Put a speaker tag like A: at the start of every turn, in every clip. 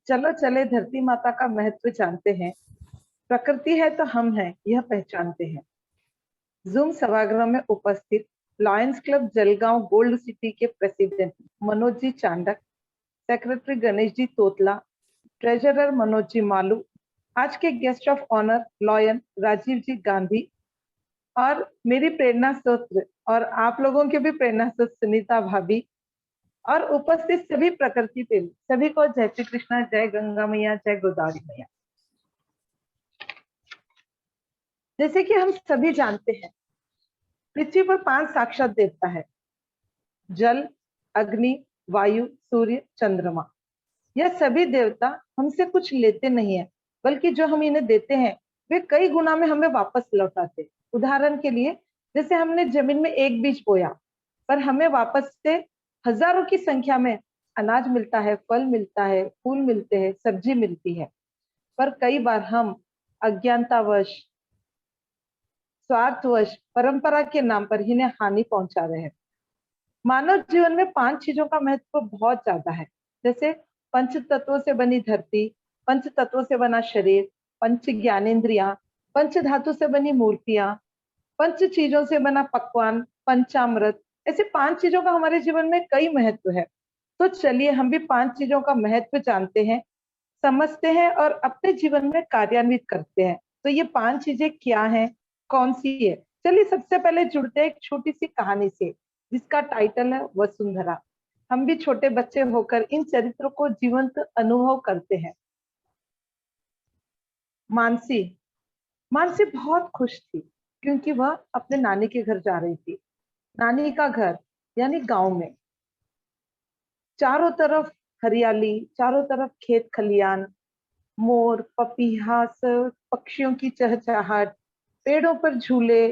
A: चलो चले धरती माता का महत्व जानते हैं। प्रकृति है तो हम हैं, यह पहचानते हैं। जूम सभागृह में उपस्थित lions club Jalgaon gold city के president Manoj ji Chandak, secretary Ganesh ji Totla, treasurer Manoj ji Malu, आज के guest of honour lion Rajiv ji Gandhi और मेरी प्रेरणा स्रोत और आप लोगों के भी प्रेरणा स्रोत सुनीता भाभी और उपस्थित सभी प्रकृति प्रेमी सभी को जय श्री कृष्णा, जय गंगा मैया, जय गोदावरी मैया। जैसे कि हम सभी जानते हैं, पृथ्वी पर 5 साक्षात देवता है: जल, अग्नि, वायु, सूर्य, चंद्रमा। यह सभी देवता हमसे कुछ लेते नहीं है, बल्कि जो हम इन्हें देते हैं वे कई गुना में हमें वापस लौटाते। उदाहरण के लिए, जैसे हमने जमीन में एक बीज बोया, पर हमें वापस से हजारों की संख्या में अनाज मिलता है, फल मिलता है, फूल मिलते हैं, सब्जी मिलती है। पर कई बार हम अज्ञानतावश, स्वार्थवश, परंपरा के नाम पर इन्हें हानि पहुंचा रहे हैं। मानव जीवन में 5 चीजों का महत्व बहुत ज्यादा है। जैसे पंच तत्वों से बनी धरती, पंच तत्वों से बना शरीर, पंच ज्ञानेंद्रियां, पंच धातु से बनी मूर्तियां, पंच चीजों से बना पकवान, पंचामृत। ऐसे 5 चीजों का हमारे जीवन में कई महत्व है। तो चलिए हम भी 5 चीजों का महत्व जानते हैं, समझते हैं और अपने जीवन में कार्यान्वित करते हैं। तो ये 5 चीजें क्या हैं, कौन सी है? चलिए सबसे पहले जुड़ते हैं एक छोटी सी कहानी से, जिसका टाइटल है वसुंधरा। हम भी छोटे बच्चे होकर इन चरित्रों को जीवंत अनुभव करते हैं। मानसी मानसी बहुत खुश थी, क्योंकि वह अपने नानी के घर जा रही थी। नानी का घर यानी गांव में चारों तरफ हरियाली, चारों तरफ खेत खलियान, मोर, पपीहा, पक्षियों की चहचहाट, पेड़ों पर झूले,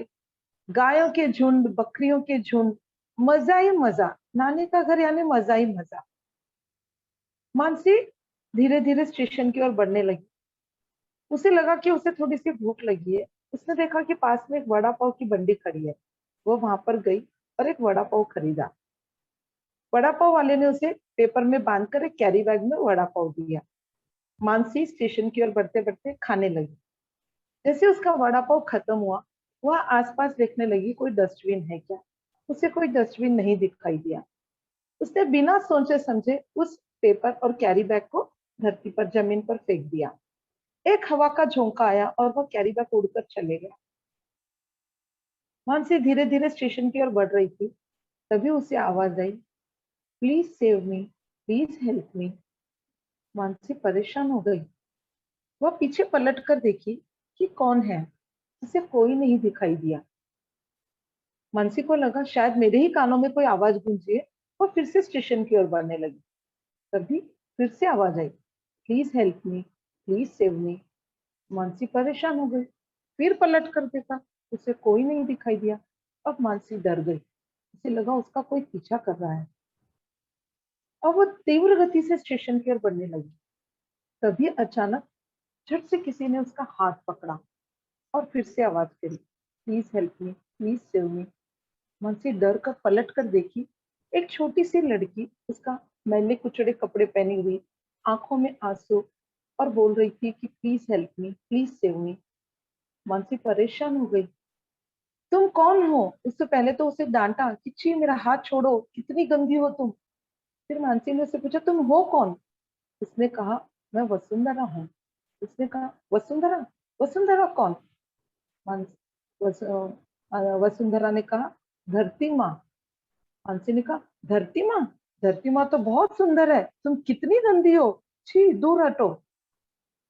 A: गायों के झुंड, बकरियों के झुंड, मजा ही मजा। नानी का घर यानी मजा ही मजा। मानसी धीरे धीरे स्टेशन की ओर बढ़ने लगी। उसे लगा कि उसे थोड़ी सी भूख लगी है। उसने देखा कि पास में एक वड़ा पाव की बंडी खड़ी है। वो वहां पर गई और एक वड़ा पाव खरीदा। वड़ा पाव वाले ने उसे पेपर में बांधकर एक कैरी बैग में वड़ा पाव दिया। मानसी स्टेशन की ओर बढ़ते बढ़ते खाने लगी। जैसे उसका वड़ा पाव खत्म हुआ, वह आसपास देखने लगी कोई डस्टबिन है क्या। उसे कोई डस्टबिन नहीं दिखाई दिया। उसने बिना सोचे समझे उस पेपर और कैरी बैग को धरती पर, जमीन पर फेंक दिया। एक हवा का झोंका आया और वह कैरी बैग उड़कर चले गया। मानसी धीरे धीरे स्टेशन की ओर बढ़ रही थी, तभी उसे आवाज आई, please save me, please help me. Mansi परेशान हो गई। वह पीछे पलट कर देखी कि कौन है। उसे कोई नहीं दिखाई दिया। मानसी को लगा शायद मेरे ही कानों में कोई आवाज गूंजी है। वो फिर से स्टेशन की ओर बढ़ने लगी। तभी फिर से आवाज आई, please help me, please save me. Mansi परेशान हो गई। फिर पलट कर देखा, उसे कोई नहीं दिखाई दिया। अब मानसी डर गई। उसे लगा उसका कोई पीछा कर रहा है। अब वो तीव्र गति से स्टेशन की ओर बढ़ने लगी। तभी अचानक झट से किसी ने उसका हाथ पकड़ा और फिर से आवाज करी, please help me, please save मी। मुंशी डर कर पलट कर देखी। एक छोटी सी लड़की, उसका मैले कुचड़े कपड़े पहनी हुई, आंखों में आंसू, और बोल रही थी कि please help me, please save मी। मुंशी परेशान हो गई। तुम कौन हो? उससे पहले तो उसे डांटा कि छी, मेरा हाथ छोड़ो, कितनी गंदी हो तुम। फिर मानसी ने उससे पूछा, तुम हो कौन? उसने कहा, मैं वसुंधरा हूँ। उसने कहा, वसुंधरा? वसुंधरा कौन? मानसी वसुंधरा ने कहा, धरती माँ। मानसी ने कहा, धरती माँ? धरती माँ तो बहुत सुंदर है, तुम कितनी गंदी हो, छी, दूर हटो।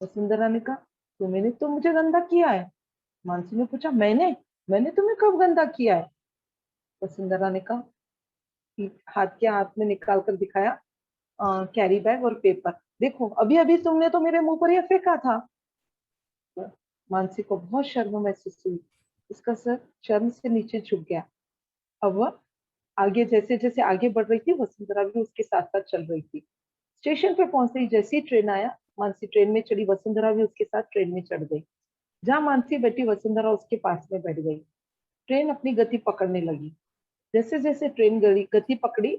A: वसुंधरा ने कहा, तुमने तो मुझे गंदा किया है। मानसी ने पूछा, मैंने मैंने तुम्हें कब गंदा किया है? वसुंधरा ने कहा कि हाथ में निकाल कर दिखाया कैरी बैग और पेपर। देखो, अभी अभी तुमने तो मेरे मुंह पर यह फेंका था। मानसी को बहुत शर्म महसूस हुई। उसका सर शर्म से नीचे झुक गया। अब वह आगे, जैसे जैसे आगे बढ़ रही थी, वसुंधरा भी उसके साथ साथ चल रही थी। स्टेशन पे पहुंचते ही जैसे ही ट्रेन आया, मानसी ट्रेन में चढ़ी, वसुंधरा भी उसके साथ ट्रेन में चढ़ गई। जहां मानसी बैठी, वसुंधरा उसके पास में बैठ गई। ट्रेन अपनी गति पकड़ने लगी। जैसे जैसे ट्रेन गति पकड़ी,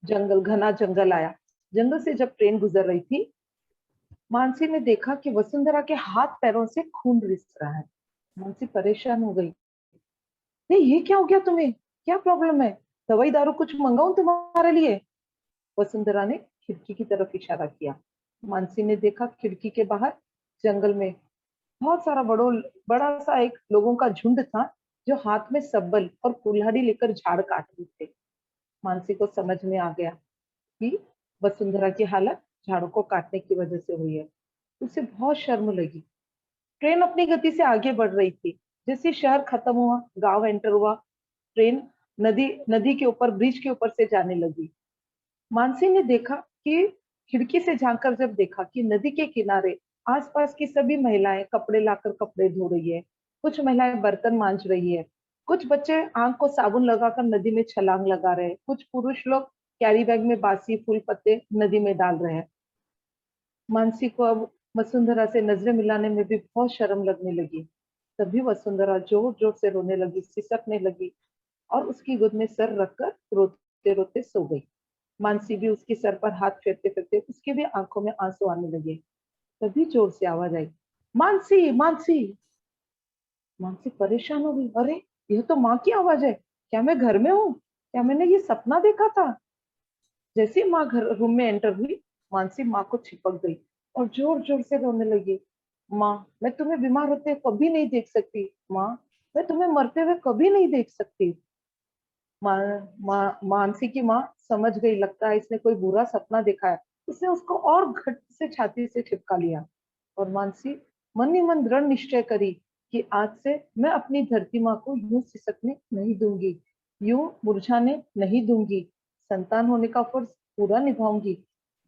A: जंगल, घना जंगल आया। जंगल से जब ट्रेन गुजर रही थी, मानसी ने देखा कि वसुंधरा के हाथ पैरों से खून रिस रहा है। मानसी परेशान हो गई। नहीं, ये क्या हो गया तुम्हें? क्या प्रॉब्लम है? दवाई दारू कुछ मंगाऊं तुम्हारे लिए? वसुंधरा ने खिड़की की तरफ इशारा किया। मानसी ने देखा खिड़की के बाहर जंगल में बहुत सारा बड़ा सा एक लोगों का झुंड था, जो हाथ में सब्बल और कुल्हाड़ी लेकर झाड़ काट रहे थे। मानसी को समझ में आ गया कि वसुंधरा की हालत झाड़ों को काटने की वजह से हुई है। उसे बहुत शर्म लगी। ट्रेन अपनी गति से आगे बढ़ रही थी। जैसे शहर खत्म हुआ, गांव एंटर हुआ, ट्रेन नदी नदी के ऊपर, ब्रिज के ऊपर से जाने लगी। मानसी ने देखा कि खिड़की से झांककर जब देखा कि नदी के किनारे आसपास की सभी महिलाएं कपड़े लाकर कपड़े धो रही है, कुछ महिलाएं बर्तन मांज रही है, कुछ बच्चे आंख को साबुन लगाकर नदी में छलांग लगा रहे हैं, कुछ पुरुष लोग कैरी बैग में बासी फूल पत्ते नदी में डाल रहे हैं। मानसी को अब वसुंधरा से नजरें मिलाने में भी बहुत शर्म लगने लगी। तभी वसुंधरा जोर जोर से रोने लगी, सिसकने लगी और उसकी गोद में सर रखकर रोते रोते सो गई। मानसी भी उसके सर पर हाथ फेरते फेरते उसकी भी आंखों में आंसू आने लगे। तभी जोर से आवाज आई, मानसी मानसी। मानसी परेशान हो गई। अरे, यह तो माँ की आवाज है। क्या मैं घर में हूँ? क्या मैंने ये सपना देखा था? जैसे ही माँ घर रूम में एंटर हुई, मानसी माँ को चिपक गई और जोर जोर से रोने लगी। माँ, मैं तुम्हें बीमार होते कभी नहीं देख सकती। माँ, मैं तुम्हें मरते हुए कभी नहीं देख सकती। मानसी की माँ समझ गई, लगता है इसने कोई बुरा सपना देखा है। उसने उसको और घट से छाती से चिपका लिया और मानसी मन ही मन दृढ़ निश्चय करी कि आज से मैं अपनी धरती माँ को यूं सिसकने नहीं दूंगी, यूं मुरझाने नहीं दूंगी। संतान होने का फर्ज पूरा निभाऊंगी।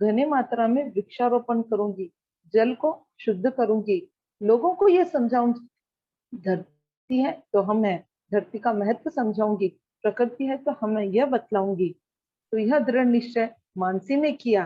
A: घने मात्रा में वृक्षारोपण करूंगी, जल को शुद्ध करूंगी, लोगों को ये समझाऊंगी, धरती है तो हम है, धरती का महत्व समझाऊंगी, प्रकृति है तो हम है, यह बतलाऊंगी। तो यह दृढ़ निश्चय मानसी ने किया।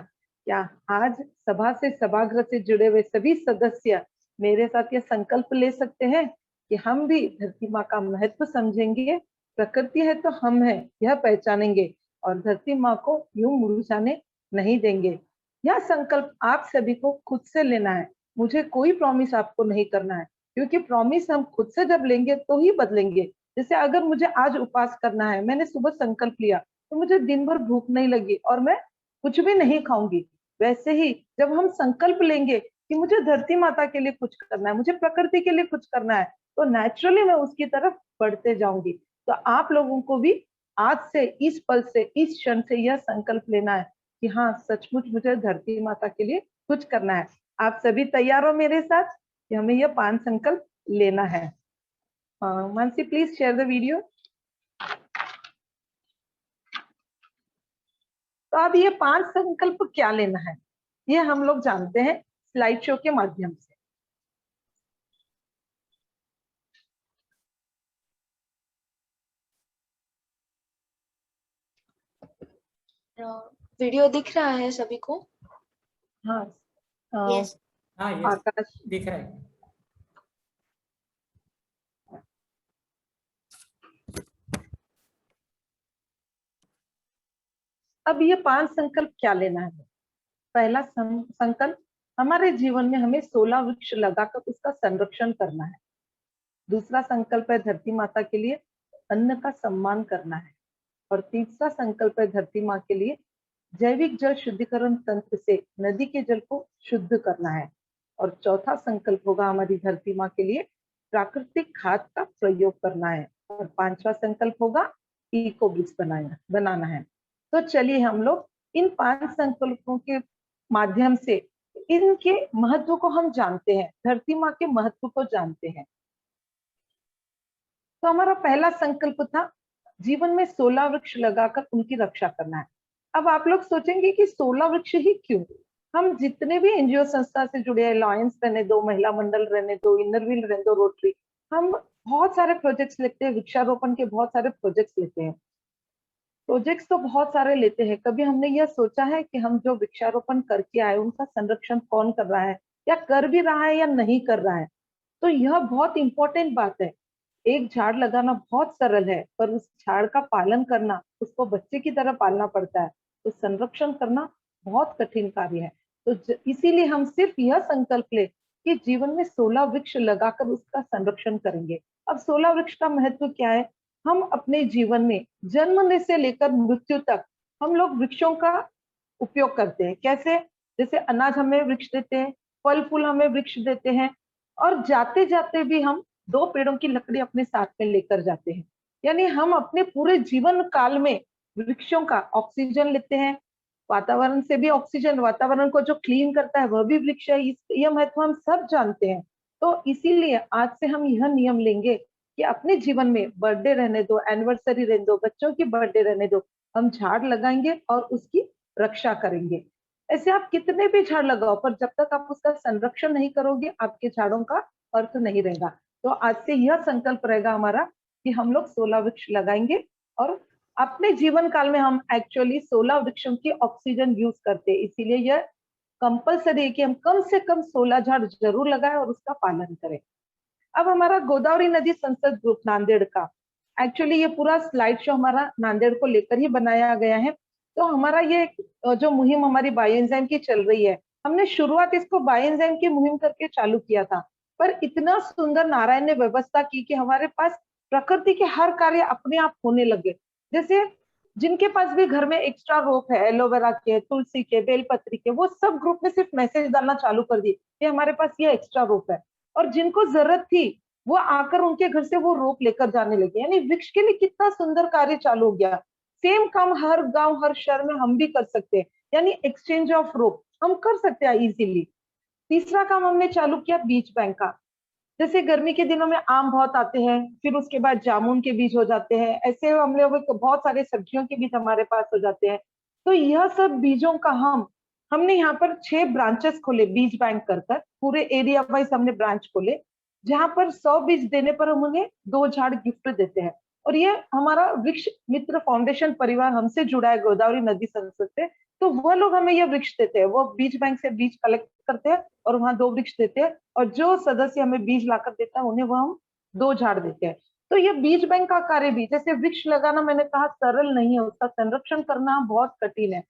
A: क्या आज सभा से, सभागृह से जुड़े हुए सभी सदस्य मेरे साथ यह संकल्प ले सकते हैं कि हम भी धरती माँ का महत्व समझेंगे, प्रकृति है तो हम है यह पहचानेंगे और धरती माँ को यूं मुरझाने नहीं देंगे। यह संकल्प आप सभी को खुद से लेना है। मुझे कोई प्रॉमिस आपको नहीं करना है, क्योंकि प्रॉमिस हम खुद से जब लेंगे तो ही बदलेंगे। जैसे अगर मुझे आज उपवास करना है, मैंने सुबह संकल्प लिया तो मुझे दिन भर भूख नहीं लगी और मैं कुछ भी नहीं खाऊंगी। वैसे ही जब हम संकल्प लेंगे कि मुझे धरती माता के लिए कुछ करना है, मुझे प्रकृति के लिए कुछ करना है, तो नेचुरली मैं उसकी तरफ बढ़ते जाऊंगी। तो आप लोगों को भी आज से, इस पल से, इस क्षण से यह संकल्प लेना है कि हाँ, सचमुच मुझे धरती माता के लिए कुछ करना है। आप सभी तैयार हो मेरे साथ कि हमें यह 5 संकल्प लेना है? Mansi, please share the video. तो अब ये 5 संकल्प क्या लेना है, ये हम लोग जानते हैं स्लाइड शो के माध्यम से।
B: वीडियो दिख रहा है सभी को?
A: हाँ,
B: यस।
C: हाँ, ये
A: आकाश
C: दिख रहा है।
A: अब ये 5 संकल्प क्या लेना है? पहला संकल्प, हमारे जीवन में हमें 16 वृक्ष लगाकर उसका संरक्षण करना है। दूसरा संकल्प है धरती माता के लिए अन्न का सम्मान करना है। और तीसरा संकल्प है धरती माँ के लिए जैविक जल शुद्धिकरण तंत्र से नदी के जल को शुद्ध करना है। और चौथा संकल्प होगा हमारी धरती माँ के लिए प्राकृतिक खाद का प्रयोग करना है। और 5वां संकल्प होगा इको ब्रिक्स बनाना है। तो चलिए हम लोग इन 5 संकल्पों के माध्यम से इनके महत्व को हम जानते हैं, धरती माँ के महत्व को जानते हैं। तो हमारा पहला संकल्प था जीवन में 16 वृक्ष लगाकर उनकी रक्षा करना है। अब आप लोग सोचेंगे कि 16 वृक्ष ही क्यों? हम जितने भी एनजीओ संस्था से जुड़े हैं, लॉयंस रहने दो, महिला मंडल रहने दो, इनर व्हील रहने दो, रोटरी, हम बहुत सारे प्रोजेक्ट्स लेते हैं, वृक्षारोपण के बहुत सारे प्रोजेक्ट्स लेते हैं। प्रोजेक्ट्स तो बहुत सारे लेते हैं, कभी हमने यह सोचा है कि हम जो वृक्षारोपण करके आए उनका संरक्षण कौन कर रहा है, या कर भी रहा है या नहीं कर रहा है? तो यह बहुत इंपॉर्टेंट बात है। एक झाड़ लगाना बहुत सरल है, पर उस झाड़ का पालन करना, उसको बच्चे की तरह पालना पड़ता है। तो संरक्षण करना बहुत कठिन कार्य है। तो इसीलिए हम सिर्फ यह संकल्प ले कि जीवन में 16 वृक्ष लगाकर उसका संरक्षण करेंगे। अब 16 वृक्ष का महत्व क्या है? हम अपने जीवन में जन्मने से लेकर मृत्यु तक हम लोग वृक्षों का उपयोग करते हैं। कैसे? जैसे अनाज हमें वृक्ष देते हैं, फल फूल हमें वृक्ष देते हैं, और जाते जाते भी हम 2 पेड़ों की लकड़ी अपने साथ में लेकर जाते हैं। यानी हम अपने पूरे जीवन काल में वृक्षों का ऑक्सीजन लेते हैं, वातावरण से भी ऑक्सीजन, वातावरण को जो क्लीन करता है वह भी वृक्ष है। यह महत्व हम सब जानते हैं। तो इसीलिए आज से हम यह नियम लेंगे कि अपने जीवन में बर्थडे रहने दो, एनिवर्सरी रहने दो, बच्चों की बर्थडे रहने दो, हम झाड़ लगाएंगे और उसकी रक्षा करेंगे। ऐसे आप कितने भी झाड़ लगाओ, पर जब तक आप उसका संरक्षण नहीं करोगे, आपके झाड़ों का अर्थ नहीं रहेगा। तो आज से यह संकल्प रहेगा हमारा कि हम लोग 16 वृक्ष लगाएंगे, और अपने जीवन काल में हम एक्चुअली 16 वृक्षों की ऑक्सीजन यूज करते हैं। इसीलिए यह कंपलसरी है कि हम कम से कम 16 झाड़ जरूर लगाएं और उसका पालन करें। अब हमारा गोदावरी नदी संसद ग्रुप नांदेड़ का, एक्चुअली ये पूरा स्लाइड शो हमारा नांदेड़ को लेकर ही बनाया गया है। तो हमारा ये जो मुहिम हमारी बायोएंजाइम की चल रही है, हमने शुरुआत इसको बायोएंजाइम की मुहिम करके चालू किया था, पर इतना सुंदर नारायण ने व्यवस्था की कि हमारे पास प्रकृति के हर कार्य अपने आप होने लगे। जैसे जिनके पास भी घर में एक्स्ट्रा रोप है, एलोवेरा के, तुलसी के, बेलपत्री के, वो सब ग्रुप में सिर्फ मैसेज डालना चालू कर दिए कि हमारे पास ये एक्स्ट्रा रोप है, और जिनको जरूरत थी वो आकर उनके घर से वो रोप लेकर जाने लगे। यानी वृक्ष के लिए कितना सुंदर कार्य चालू हो गया। सेम काम हर गांव हर शहर में हम भी कर सकते हैं, यानी एक्सचेंज ऑफ रोप हम कर सकते हैं इजीली। तीसरा काम हमने चालू किया बीज बैंक का। जैसे गर्मी के दिनों में आम बहुत आते हैं, फिर उसके बाद जामुन के बीज हो जाते हैं, ऐसे हम लोग बहुत सारे सब्जियों के बीज हमारे पास हो जाते हैं। तो यह सब बीजों का हमने यहाँ पर 6 ब्रांचेस खोले बीज बैंक कर पूरे एरिया वाइज हमने ब्रांच खोले, जहां पर 100 बीज देने पर हम उन्हें 2 झाड़ गिफ्ट देते हैं। और ये हमारा वृक्ष मित्र फाउंडेशन परिवार हमसे जुड़ा है गोदावरी नदी संसद से, तो वह लोग हमें ये वृक्ष देते हैं। वो बीज बैंक से बीज कलेक्ट करते हैं और वहां 2 वृक्ष देते हैं, और जो सदस्य हमें बीज लाकर देता है उन्हें वह हम 2 झाड़ देते हैं। तो ये बीज बैंक का कार्य भी, जैसे वृक्ष लगाना मैंने कहा सरल नहीं है, उसका संरक्षण करना बहुत कठिन है,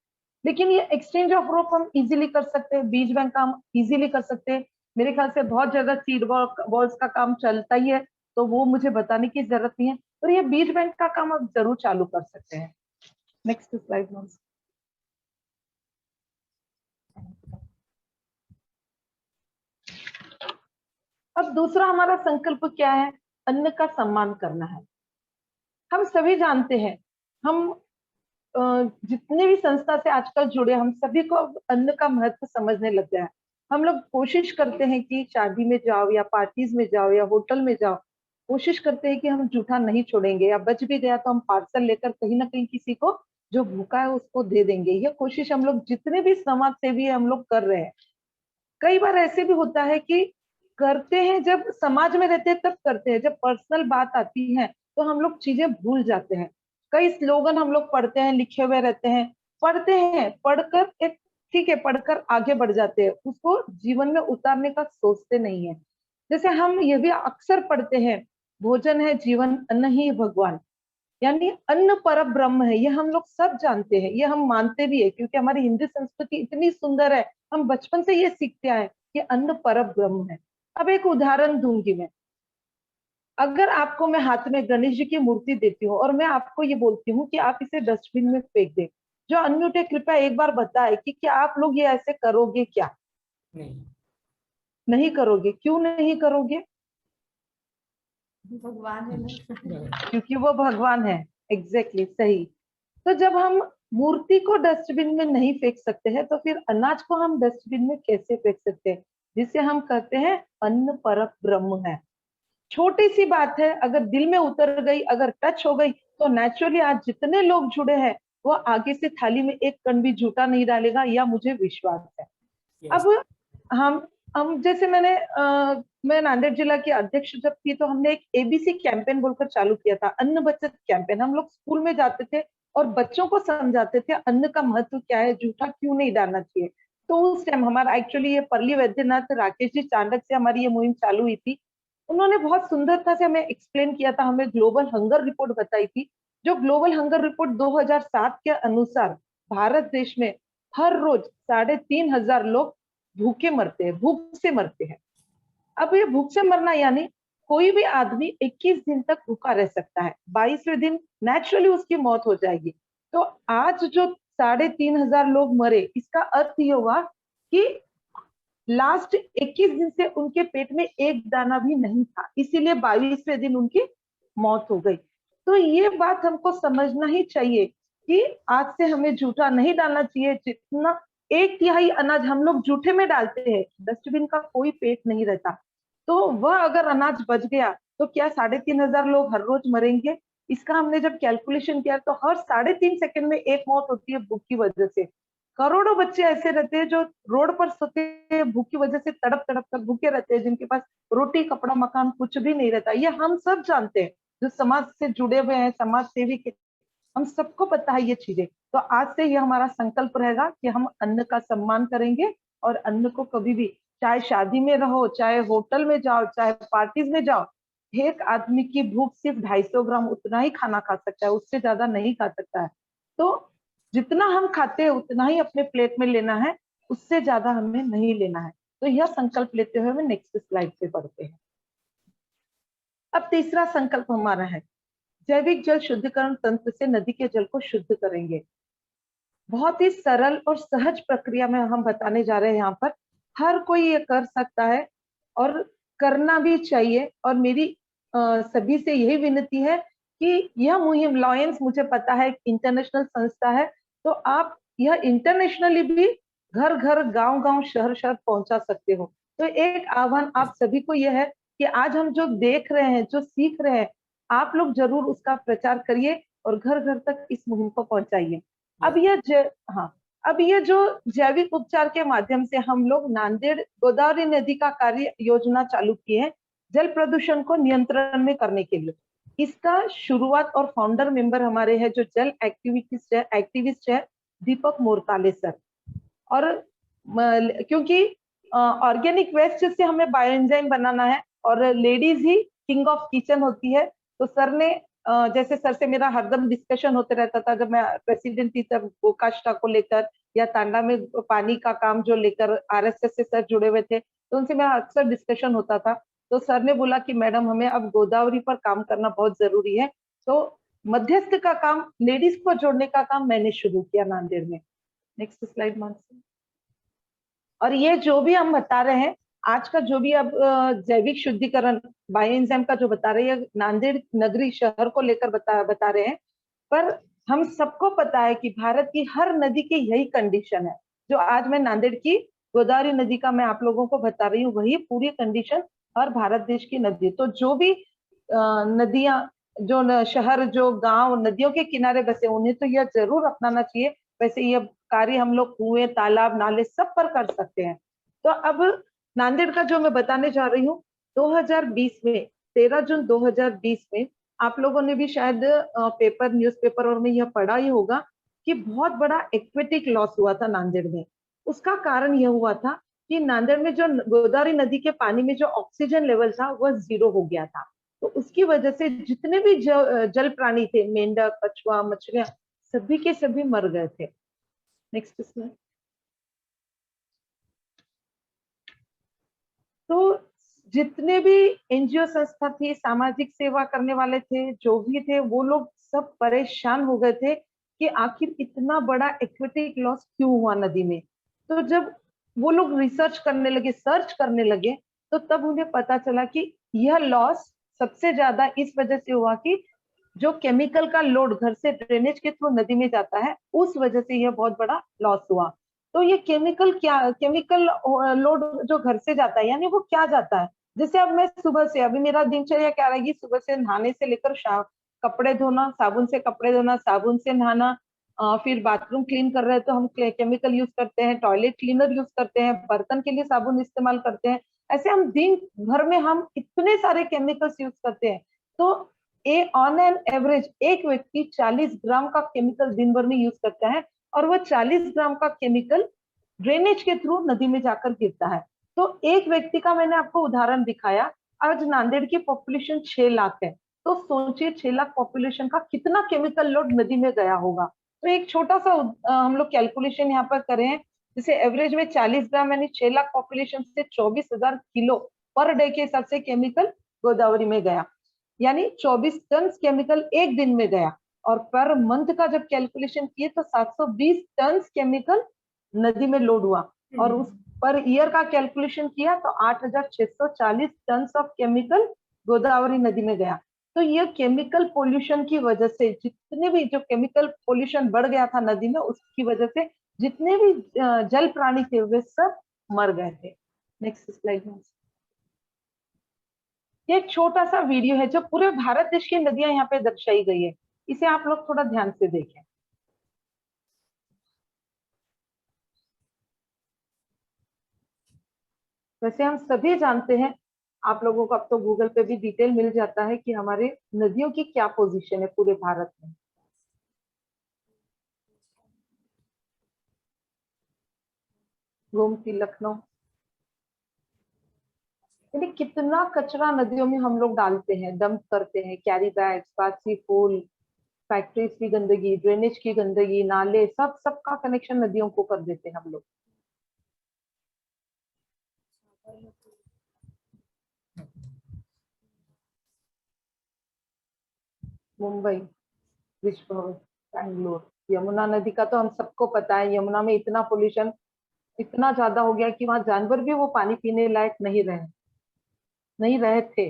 A: लेकिन ये एक्सचेंज ऑफ रोप हम इजीली कर सकते हैं, बीज बैंक का हम इजीली कर सकते हैं। मेरे ख्याल से बहुत जगह सीड बॉल्स का काम चलता ही है, तो वो मुझे बताने की जरूरत नहीं है, और ये बीज बैंक का काम आप जरूर चालू कर सकते हैं। Next slide ma'am. अब दूसरा हमारा संकल्प क्या है? अन्न का सम्मान करना है। हम सभी जानते हैं, हम जितने भी संस्था से आजकल जुड़े, हम सभी को अन्न का महत्व समझने लग गया है। हम लोग कोशिश करते हैं कि शादी में जाओ या पार्टीज में जाओ या होटल में जाओ, कोशिश करते हैं कि हम जूठा नहीं छोड़ेंगे, या बच भी गया तो हम पार्सल लेकर कहीं ना कहीं किसी को जो भूखा है उसको दे देंगे। यह कोशिश हम लोग जितने भी समाज सेवी है हम लोग कर रहे हैं। कई बार ऐसे भी होता है कि करते हैं, जब समाज में रहते हैं तब करते हैं, जब पर्सनल बात आती है तो हम लोग चीजें भूल जाते हैं। कई स्लोगन हम लोग पढ़ते हैं, लिखे हुए रहते हैं, पढ़ते हैं, पढ़कर एक ठीक है, पढ़कर आगे बढ़ जाते हैं, उसको जीवन में उतारने का सोचते नहीं है। जैसे हम ये भी अक्सर पढ़ते हैं, भोजन है जीवन, अन्न ही भगवान, यानी अन्न पर ब्रह्म है। ये हम लोग सब जानते हैं, ये हम मानते भी है, क्योंकि हमारी हिंदी संस्कृति इतनी सुंदर है, हम बचपन से ये सीखते आए कि अन्न पर ब्रह्म है। अब एक उदाहरण दूंगी मैं। अगर आपको मैं हाथ में गणेश जी की मूर्ति देती हूँ और मैं आपको ये बोलती हूँ कि आप इसे डस्टबिन में फेंक दे, जो अनम्यूट है कृपया एक बार बताए कि क्या आप लोग ये ऐसे करोगे? क्या नहीं करोगे? क्यों नहीं करोगे?
B: भगवान है ना।
A: क्योंकि वो भगवान है। एग्जैक्टली सही। तो जब हम मूर्ति को डस्टबिन में नहीं फेंक सकते हैं, तो फिर अनाज को हम डस्टबिन में कैसे फेंक सकते हैं, जिसे हम कहते हैं अन्न पर ब्रह्म है। छोटी सी बात है, अगर दिल में उतर गई, अगर टच हो गई, तो नेचुरली आज जितने लोग जुड़े हैं वो आगे से थाली में एक कण भी जूठा नहीं डालेगा, या मुझे विश्वास है। अब हम जैसे मैं नांदेड़ जिला की अध्यक्ष जब थी, तो हमने एक एबीसी कैंपेन बोलकर चालू किया था, अन्न बचत कैंपेन। हम लोग स्कूल में जाते थे और बच्चों को समझाते थे अन्न का महत्व क्या है, जूठा क्यों नहीं डालना चाहिए। तो उस टाइम हमारा एक्चुअली ये परली वैद्यनाथ राकेश जी चांडक से हमारी ये मुहिम चालू हुई थी। उन्होंने बहुत सुंदरता से हमें एक्सप्लेन किया था, हमें ग्लोबल हंगर रिपोर्ट बताई थी। जो ग्लोबल हंगर रिपोर्ट 2007 के अनुसार भारत देश में हर रोज 3,500 लोग भूखे मरते हैं, भूख से मरते हैं। अब ये भूख से मरना यानी कोई भी आदमी 21 दिन तक भूखा रह सकता है, 22वें दिन नेचुरली उसकी मौत हो जाएगी। तो आज जो 3,500 लोग मरे, इसका अर्थ ये हुआ कि लास्ट 21 दिन से उनके पेट में एक दाना भी नहीं था, इसीलिए 22वें दिन उनकी मौत हो गई। तो ये बात हमको समझना ही चाहिए कि आज से हमें जूठा नहीं डालना चाहिए। जितना 1/3 अनाज हम लोग जूठे में डालते हैं, डस्टबिन का कोई पेट नहीं रहता। तो वह अगर अनाज बच गया तो क्या 3,500 लोग हर रोज मरेंगे? इसका हमने जब कैलकुलेशन किया तो हर 3.5 सेकंड में एक मौत होती है भूख की वजह से। करोड़ों बच्चे ऐसे रहते हैं जो रोड पर सोते भूख की वजह से तड़प तड़प कर भूखे रहते हैं, जिनके पास रोटी कपड़ा मकान कुछ भी नहीं रहता। ये हम सब जानते हैं, जो समाज से जुड़े हुए हैं, समाज सेवी के, हम सबको पता है ये चीजें। तो आज से ये हमारा संकल्प रहेगा कि हम अन्न का सम्मान करेंगे और अन्न को कभी भी, चाहे शादी में रहो, चाहे होटल में जाओ, चाहे पार्टीज में जाओ, एक आदमी की भूख सिर्फ 250 ग्राम उतना ही खाना खा सकता है, उससे ज्यादा नहीं खा सकता है। तो जितना हम खाते हैं उतना ही अपने प्लेट में लेना है, उससे ज्यादा हमें नहीं लेना है। तो यह संकल्प लेते हुए हमें नेक्स्ट स्लाइड पे बढ़ते हैं। अब तीसरा संकल्प हमारा है, जैविक जल शुद्धिकरण तंत्र से नदी के जल को शुद्ध करेंगे। बहुत ही सरल और सहज प्रक्रिया में हम बताने जा रहे हैं यहाँ पर। हर कोई ये कर सकता है और करना भी चाहिए। और मेरी सभी से यही विनती है कि यह मुहिम लॉयंस, मुझे पता है इंटरनेशनल संस्था है, तो आप यह इंटरनेशनली भी घर घर, गांव गांव, शहर शहर पहुंचा सकते हो। तो एक आह्वान आप सभी को यह है कि आज हम जो देख रहे हैं, जो सीख रहे हैं, आप लोग जरूर उसका प्रचार करिए और घर घर तक इस मुहिम को पहुंचाइए। अब हाँ, अब ये जो जैविक उपचार के माध्यम से हम लोग नांदेड़ गोदावरी नदी का कार्य योजना चालू की है, जल प्रदूषण को नियंत्रण में करने के लिए। इसका शुरुआत और फाउंडर मेंबर हमारे हैं जो जल एक्टिविस्ट है दीपक मोरताले सर। और क्योंकि ऑर्गेनिक वेस्ट से हमें बायोएंजाइम बनाना है और ladies he king of kitchen होती है, तो सर ने जैसे सर से मेरा हरदम डिस्कशन होते रहता था जब मैं प्रेसिडेंट थी, तब गोकाष्ठा को लेकर या तांडा में पानी का काम जो लेकर आरएसएस से सर जुड़े हुए थे, तो उनसे मेरा अक्सर डिस्कशन होता था। तो सर ने बोला कि मैडम हमें अब गोदावरी पर काम करना बहुत जरूरी है। तो मध्यस्थ का काम, लेडीज को जोड़ने का काम मैंने शुरू किया नांदेड़ में। Next slide Mansi. और ये जो भी हम बता रहे हैं आज का, जो भी अब जैविक शुद्धिकरण बायोएंजाइम का जो बता रहे हैं, नांदेड़ नगरी शहर को लेकर बता रहे हैं। पर हम सबको पता है कि भारत की हर नदी की यही कंडीशन है। जो आज मैं नांदेड़ की गोदावरी नदी का मैं आप लोगों को बता रही हूँ, वही पूरी कंडीशन हर भारत देश की नदी। तो जो भी नदियां, जो शहर, जो गांव नदियों के किनारे बसे, उन्हें तो यह जरूर अपनाना चाहिए। वैसे यह कार्य हम लोग कुएं, तालाब, नाले सब पर कर सकते हैं। तो अब नांदेड़ का जो मैं बताने जा रही हूँ, 2020 में 13 जून 2020 में आप लोगों ने भी शायद पेपर, न्यूज़पेपर और में यह पढ़ा ही होगा कि बहुत बड़ा एक्वेटिक लॉस हुआ था नांदेड़ में। उसका कारण यह हुआ था कि नांदेड़ में जो गोदावरी नदी के पानी में जो ऑक्सीजन लेवल था वह 0 हो गया था। तो उसकी वजह से जितने भी जल प्राणी थे, मेंढक, कछुआ, मछलियां, सभी के सभी मर गए थे। Next slide. तो जितने भी एनजीओ संस्था थी, सामाजिक सेवा करने वाले थे, जो भी थे, वो लोग सब परेशान हो गए थे कि आखिर इतना बड़ा एक्वेटिक लॉस क्यों हुआ नदी में। तो जब वो लोग रिसर्च करने लगे, सर्च करने लगे, तो तब उन्हें पता चला कि यह लॉस सबसे ज्यादा इस वजह से हुआ कि जो केमिकल का लोड घर से ड्रेनेज के थ्रू नदी में जाता है, उस वजह से यह बहुत बड़ा लॉस हुआ। तो ये केमिकल क्या, केमिकल लोड जो घर से जाता है, यानी वो क्या जाता है, जैसे अब मैं सुबह से, अभी मेरा दिनचर्या क्या रहेगी, सुबह से नहाने से लेकर शाम, कपड़े धोना, साबुन से कपड़े धोना, साबुन से नहाना, फिर बाथरूम क्लीन कर रहे हैं तो हम केमिकल यूज करते हैं, टॉयलेट क्लीनर यूज करते हैं, बर्तन के लिए साबुन इस्तेमाल करते हैं। ऐसे हम दिन भर में हम इतने सारे केमिकल्स यूज करते हैं। तो ऑन एन एवरेज एक व्यक्ति 40 ग्राम का केमिकल दिन भर में यूज करता है, और वह 40 ग्राम का केमिकल ड्रेनेज के थ्रू नदी में जाकर गिरता है। तो एक व्यक्ति का मैंने आपको उदाहरण दिखाया। आज नांदेड़ की पॉपुलेशन 6 लाख है, तो सोचिए 6 लाख पॉपुलेशन का कितना केमिकल लोड नदी में गया होगा। तो एक छोटा सा हम लोग कैलकुलेशन यहाँ पर करें हैं, जैसे एवरेज में 40 ग्राम यानी 6 लाख पॉपुलेशन से 24,000 किलो पर डे के हिसाब से केमिकल गोदावरी में गया, यानी 24 टन केमिकल एक दिन में गया। और पर मंथ का जब कैलकुलेशन किए तो 720 टन केमिकल नदी में लोड हुआ, और उस पर ईयर का कैलकुलेशन किया तो 8,640 टन ऑफ केमिकल गोदावरी नदी में गया। तो ये केमिकल पोल्यूशन की वजह से जितने भी जो केमिकल पोल्यूशन बढ़ गया था नदी में, उसकी वजह से जितने भी जल प्राणी थे वे सब मर गए थे। नेक्स्ट स्लाइड में ये एक छोटा सा वीडियो है जो पूरे भारत देश की नदियां यहाँ पे दर्शाई गई है, इसे आप लोग थोड़ा ध्यान से देखें। वैसे हम सभी जानते हैं, आप लोगों को अब तो गूगल पे भी डिटेल मिल जाता है कि हमारे नदियों की क्या पोजीशन है पूरे भारत में। गोमती, लखनऊ, यानी कितना कचरा नदियों में हम लोग डालते हैं, डंप करते हैं, कैरी बैग्स, प्लास्टिक, फूल, फैक्ट्रीज की गंदगी, ड्रेनेज की गंदगी, नाले, सब सबका कनेक्शन नदियों को कर देते हैं हम लोग। मुंबई, विश्व भवन, बैंगलोर, यमुना नदी का तो हम सबको पता है, यमुना में इतना पोल्यूशन इतना ज्यादा हो गया कि वहां जानवर भी वो पानी पीने लायक नहीं रहे थे।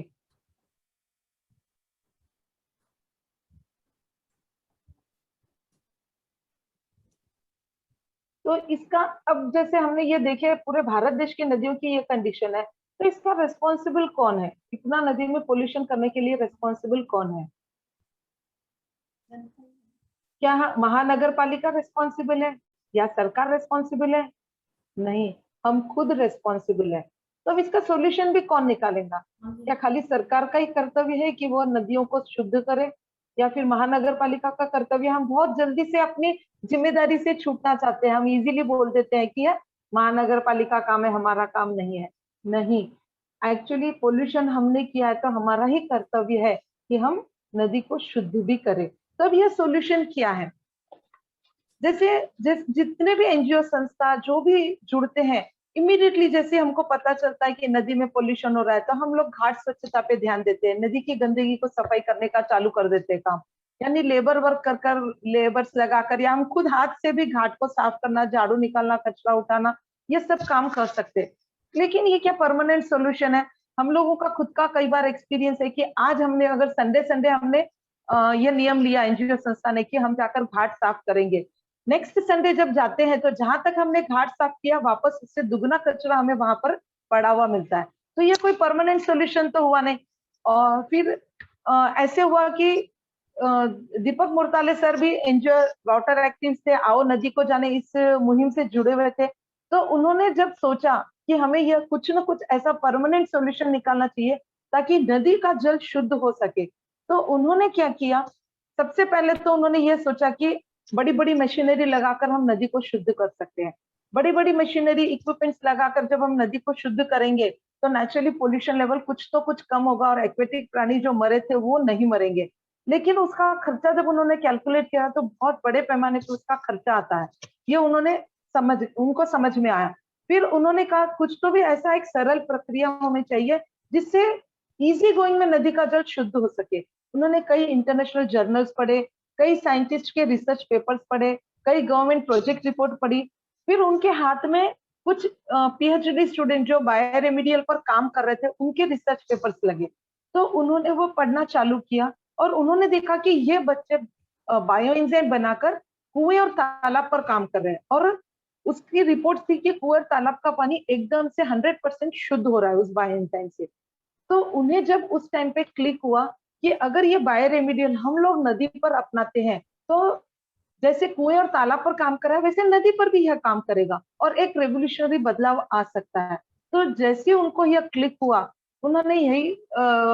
A: तो इसका अब जैसे हमने ये देखे पूरे भारत देश की नदियों की ये कंडीशन है, तो इसका रेस्पॉन्सिबल कौन है? इतना नदी में पोल्यूशन करने के लिए रेस्पॉन्सिबल कौन है? क्या महानगर पालिका रेस्पॉन्सिबल है या सरकार रेस्पॉन्सिबल है? नहीं, हम खुद रेस्पॉन्सिबल है। तो अब इसका सॉल्यूशन भी कौन निकालेगा? क्या खाली सरकार का ही कर्तव्य है कि वो नदियों को शुद्ध करे, या फिर महानगर पालिका का कर्तव्य? हम बहुत जल्दी से अपनी जिम्मेदारी से छूटना चाहते हैं, हम इजीली बोल देते हैं कि महानगर पालिका काम है, हमारा काम नहीं है। नहीं, एक्चुअली पोल्यूशन हमने किया है तो हमारा ही कर्तव्य है कि हम नदी को शुद्ध भी करें। तो अब यह सॉल्यूशन क्या है? जैसे जितने भी एनजीओ संस्था जो भी जुड़ते हैं, इमीडिएटली जैसे हमको पता चलता है कि नदी में पोल्यूशन हो रहा है तो हम लोग घाट स्वच्छता पे ध्यान देते हैं, नदी की गंदगी को सफाई करने का चालू कर देते हैं काम, यानी लेबर वर्क कर लेबर्स लगाकर, या हम खुद हाथ से भी घाट को साफ करना, झाड़ू निकालना, कचरा उठाना, ये सब काम कर सकते हैं। लेकिन ये क्या परमानेंट सोल्यूशन है? हम लोगों का खुद का कई बार एक्सपीरियंस है कि आज हमने अगर संडे संडे हमने ये नियम लिया एनजीओ संस्था ने कि हम जाकर घाट साफ करेंगे, नेक्स्ट संडे जब जाते हैं तो जहां तक हमने घाट साफ किया वापस उससे दुगना कचरा हमें वहां पर पड़ा हुआ मिलता है। तो ये कोई परमानेंट सोल्यूशन तो हुआ नहीं। और फिर ऐसे हुआ कि दीपक मुरताले सर भी एनजीओ वाटर एक्टिव थे, आओ नदी को जाने, इस मुहिम से जुड़े हुए थे। तो उन्होंने जब सोचा कि हमें यह कुछ ना कुछ ऐसा परमानेंट सोल्यूशन निकालना चाहिए ताकि नदी का जल शुद्ध हो सके, तो उन्होंने क्या किया? सबसे पहले तो उन्होंने ये सोचा कि बड़ी बड़ी मशीनरी लगाकर हम नदी को शुद्ध कर सकते हैं। बड़ी बड़ी मशीनरी इक्विपमेंट्स लगाकर जब हम नदी को शुद्ध करेंगे तो नेचुरली पोल्यूशन लेवल कुछ तो कुछ कम होगा और एक्वेटिक प्राणी जो मरे थे वो नहीं मरेंगे। लेकिन उसका खर्चा जब उन्होंने कैलकुलेट किया तो बहुत बड़े पैमाने पर उसका खर्चा आता है, ये उनको समझ में आया। फिर उन्होंने कहा कुछ तो भी ऐसा एक सरल प्रक्रिया होनी चाहिए जिससे इजी गोइंग में नदी का जल शुद्ध हो सके। उन्होंने कई इंटरनेशनल जर्नल्स पढ़े, कई साइंटिस्ट के रिसर्च पेपर्स पढ़े, कई गवर्नमेंट प्रोजेक्ट रिपोर्ट पढ़ी। फिर उनके हाथ में कुछ पीएचडी स्टूडेंट जो बायो रेमेडियल पर काम कर रहे थे उनके रिसर्च पेपर्स लगे, तो उन्होंने वो पढ़ना चालू किया और उन्होंने देखा कि ये बच्चे बायो एंजाइम बनाकर कुएं और तालाब पर काम कर रहे हैं, और उसकी रिपोर्ट थी कि कुएं और तालाब का पानी एकदम से 100% शुद्ध हो रहा है उस बायो एंजाइम से। तो उन्हें जब उस टाइम पे क्लिक हुआ कि अगर ये बायो रेमेडियल हम लोग नदी पर अपनाते हैं तो जैसे कुएं और तालाब पर काम कर रहा है वैसे नदी पर भी यह काम करेगा और एक रेवोल्यूशनरी बदलाव आ सकता है। तो जैसे उनको यह क्लिक हुआ, उन्होंने यही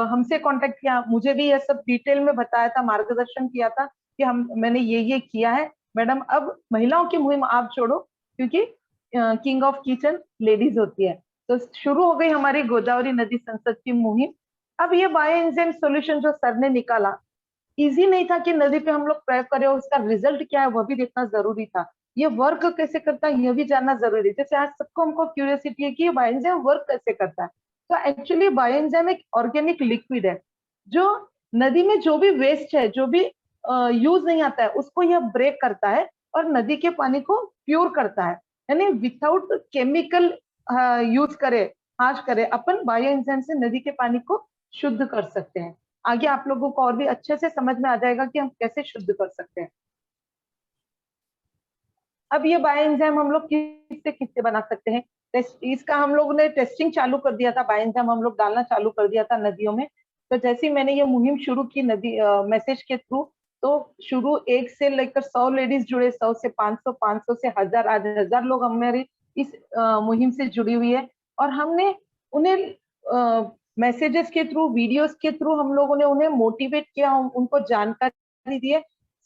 A: हमसे कांटेक्ट किया, मुझे भी यह सब डिटेल में बताया था, मार्गदर्शन किया था कि मैंने ये किया है मैडम, अब महिलाओं की मुहिम आप छोड़ो क्योंकि किंग ऑफ किचन लेडीज होती है। तो शुरू हो गई हमारी गोदावरी नदी संसद की मुहिम। अब ये बायो एंजाइम सॉल्यूशन जो सर ने निकाला, इजी नहीं था कि नदी पे हम लोग प्रयोग करें, उसका रिजल्ट क्या है वह भी देखना जरूरी था, ये वर्क कैसे करता है यह भी जानना जरूरी है। जैसे आज सबको हमको क्यूरियोसिटी है कि ये बायोएंजाइम वर्क कैसे करता है। तो एक्चुअली बायोएंजाइम एक ऑर्गेनिक लिक्विड है जो नदी में जो भी वेस्ट है, जो भी यूज नहीं आता है, उसको यह ब्रेक करता है और नदी के पानी को प्योर करता है। यानी विदाउट केमिकल यूज करे, हाश करे, अपन बायो एंजाइम से नदी के पानी को शुद्ध कर सकते हैं। आगे आप लोगों को और भी अच्छे से समझ में आ जाएगा कि हम कैसे शुद्ध कर सकते हैं। अब ये बायो एंजाइम हम लोग किससे किससे बना सकते हैं, इसका हम लोग ने टेस्टिंग चालू कर दिया था, बायो एंजाइम हम लोग डालना चालू कर दिया था नदियों में। तो जैसे ही मैंने ये मुहिम शुरू की नदी मैसेज के थ्रू, तो शुरू 1 से लेकर 100 लेडीज जुड़े, 100 से 500, 500 से 1000, आज 1000 लोग हमारी इस मुहिम से जुड़ी हुई है। और हमने उन्हें मैसेजेस के थ्रू, वीडियोस के थ्रू हम लोगों ने उन्हें मोटिवेट किया, उनको जानकारी दी है।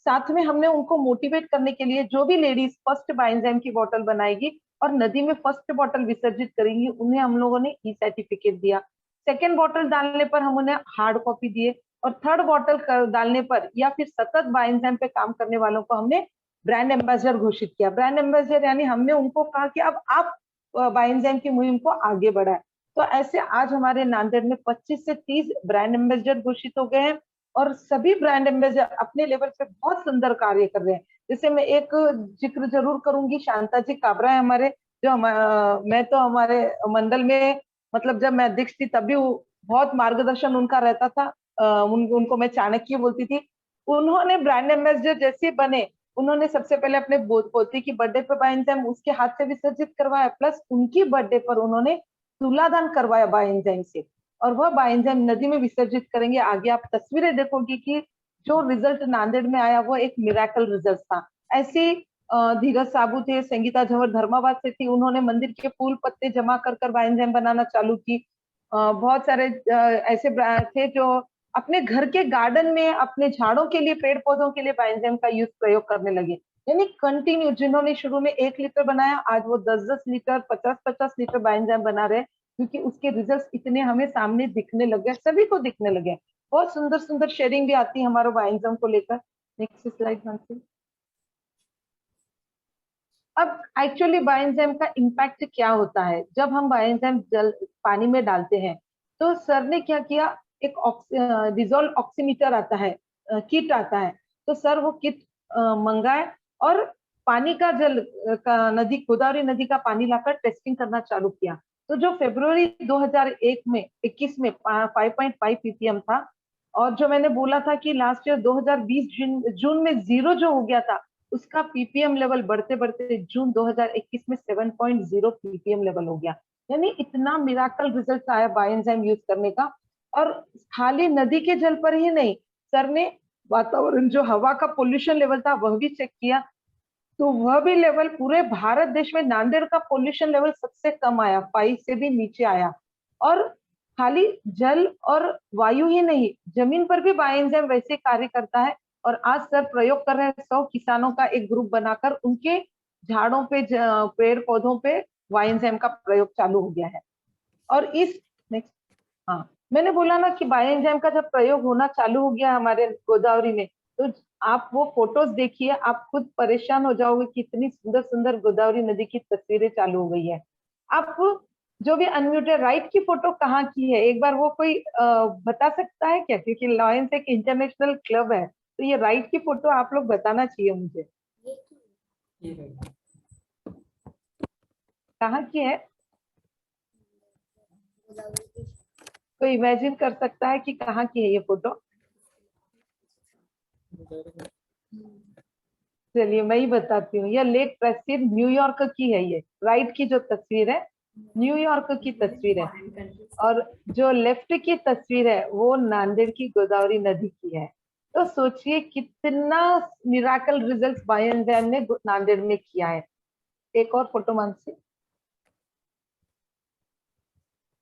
A: साथ में हमने उनको मोटिवेट करने के लिए जो भी लेडीज फर्स्ट बायोएंजाइम की बोतल बनाएगी और नदी में फर्स्ट बोतल विसर्जित करेंगी, उन्हें हम लोगों ने ई सर्टिफिकेट दिया। सेकेंड बोतल डालने पर हम उन्हें हार्ड कॉपी दिए, और थर्ड बोतल डालने पर या फिर सतत बायोएंजाइम पे काम करने वालों को हमने ब्रांड एम्बेसडर घोषित किया। ब्रांड एम्बेसडर यानी हमने उनको कहा कि अब आप बायोएंजाइम की मुहिम को आगे बढ़ाएं। तो ऐसे आज हमारे नांदेड़ में 25 से 30 ब्रांड एम्बेसडर घोषित हो गए हैं, और सभी ब्रांड एम्बेसडर अपने लेवल पे बहुत सुंदर कार्य कर रहे हैं। जैसे मैं एक जिक्र जरूर करूंगी, शांता जी काबरा है हमारे, जो मैं तो हमारे मंडल में, मतलब जब मैं अध्यक्ष थी तभी बहुत मार्गदर्शन उनका रहता था। उनको मैं चाणक्य बोलती थी। उन्होंने ब्रांड एम्बेसडर जैसे बने, उन्होंने सबसे पहले अपने पोते की बर्थडे पे बायोएंजाइम उसके हाथ से विसर्जित करवाया, प्लस उनकी बर्थडे पर उन्होंने तुलादान करवाया बायोएंजाइम से, और वह बायोएंजाइम नदी में विसर्जित करेंगे। आगे आप तस्वीरें देखोगी कि जो रिजल्ट नांदेड़ में आया वो एक मिरेकल रिजल्ट था। ऐसे धीरज साबू थे, संगीता झंवर धर्माबाद से थी, उन्होंने मंदिर के फूल पत्ते जमा कर बायोएंजाइम बनाना चालू की। बहुत सारे ऐसे थे जो अपने घर के गार्डन में अपने झाड़ों के लिए, पेड़ पौधों के लिए बायोएंजाइम का यूज प्रयोग करने लगे। यानी कंटिन्यू, जिन्होंने शुरू में 1 लीटर बनाया, आज वो 10-10 लीटर, 50-50 लीटर बायोएंजाइम बना रहे हैं, क्योंकि उसके रिजल्ट्स इतने हमें सामने दिखने लगे, सभी को दिखने लगे। बहुत सुंदर सुंदर शेयरिंग भी आती है हमारे बायोएंजाइम को लेकर। Next slide Mansi. अब एक्चुअली बायोएंजाइम का इम्पैक्ट क्या होता है जब हम बायोएंजाइम जल पानी में डालते हैं। तो सर ने क्या किया, एक डिजोल्व ऑक्सीमीटर आता है, किट आता है। तो सर वो किट मंगाए और पानी का जल का नदी, गोदावरी नदी का पानी लाकर टेस्टिंग करना चालू किया। तो जो फरवरी 2001 में 21 में 5.5 ppm था, और जो मैंने बोला था कि लास्ट ईयर 2020 जून में 0 जो हो गया था, उसका पीपीएम लेवल बढ़ते बढ़ते जून 2021 में 7.0 पीपीएम लेवल हो गया। यानी इतना मिराकल रिजल्ट आया बायोएंजाइम यूज करने का। और खाली नदी के जल पर ही नहीं, सर ने वातावरण, जो हवा का पोल्यूशन लेवल था वह भी चेक किया। तो वह भी लेवल पूरे भारत देश में नांदेड़ का पोल्यूशन लेवल सबसे कम आया, 5 से भी नीचे आया। और खाली जल और वायु ही नहीं, जमीन पर भी बायोएंजाइम वैसे कार्य करता है। और आज सर प्रयोग कर रहे हैं 100 किसानों का एक ग्रुप बनाकर, उनके झाड़ों पे, पेड़ पौधों पे बायोएंजाइम का प्रयोग चालू हो गया है। और इस नेक्स्ट, हाँ, मैंने बोला ना कि बायोएंजाइम का जब प्रयोग होना चालू हो गया हमारे गोदावरी में, तो आप वो फोटोज देखिए, आप खुद परेशान हो जाओगे कि इतनी सुंदर सुंदर गोदावरी नदी की तस्वीरें चालू हो गई है। आप जो भी अनम्यूट है, राइट की फोटो कहाँ की है, एक बार वो कोई बता सकता है क्या? क्योंकि लॉयंस एक इंटरनेशनल क्लब है, तो ये राइट की फोटो आप लोग बताना चाहिए मुझे, कहाँ की है? कोई इमेजिन कर सकता है कि कहाँ की है ये फोटो? चलिए मैं ही बताती हूँ, यह लेक प्रेसिड न्यूयॉर्क की है। ये राइट की जो तस्वीर है न्यूयॉर्क की तस्वीर है, और जो लेफ्ट की तस्वीर है वो नांदेड़ की गोदावरी नदी की है। तो सोचिए कितना मिराकल रिजल्ट बायोएंजाइम ने नांदेड़ में किया है। एक और फोटो मानसी,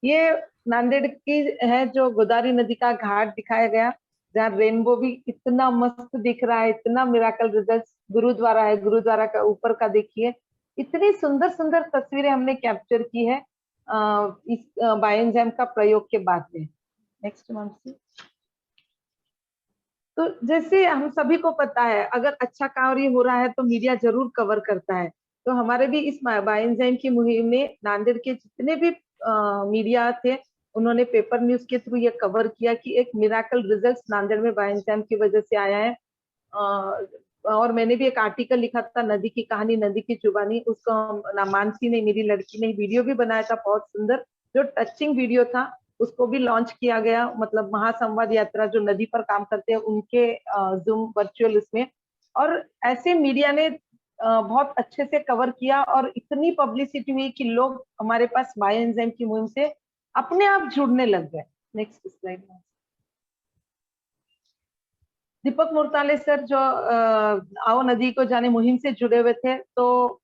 A: ये नांदेड़ की है, जो गोदावरी नदी का घाट दिखाया गया, जहाँ रेनबो भी इतना मस्त दिख रहा है, इतना मिराकल रिजल्ट। गुरुद्वारा है, गुरुद्वारा का ऊपर का देखिए, इतनी सुंदर सुंदर तस्वीरें हमने कैप्चर की है इस बायोएंजाइम का प्रयोग के बाद में। नेक्स्ट मानसी। तो जैसे हम सभी को पता है, अगर अच्छा कार्य हो रहा है तो मीडिया जरूर कवर करता है। तो हमारे भी इस बायोएंजाइम की मुहिम में नांदेड़ के जितने भी मीडिया थे, उन्होंने पेपर न्यूज के थ्रू ये कवर किया कि एक मिराकल रिजल्ट नांदेड़ में बायोएंजाइम की वजह से आया है। और मैंने भी एक आर्टिकल लिखा था, नदी की कहानी नदी की जुबानी, उसको मानसी ने, मेरी लड़की ने वीडियो भी बनाया था बहुत सुंदर, जो टचिंग वीडियो था, उसको भी लॉन्च किया गया। मतलब महासंवाद यात्रा जो नदी पर काम करते हैं उनके जूम वर्चुअल इसमें, और ऐसे मीडिया ने बहुत अच्छे से कवर किया और इतनी पब्लिसिटी हुई कि लोग हमारे पास बायोएंजाइम की मुहिम से अपने आप जुड़ने लग गए। Next slide. Deepak Murtale sir जो आओ नदी को जाने मुहिम से जुड़े हुए थे, तो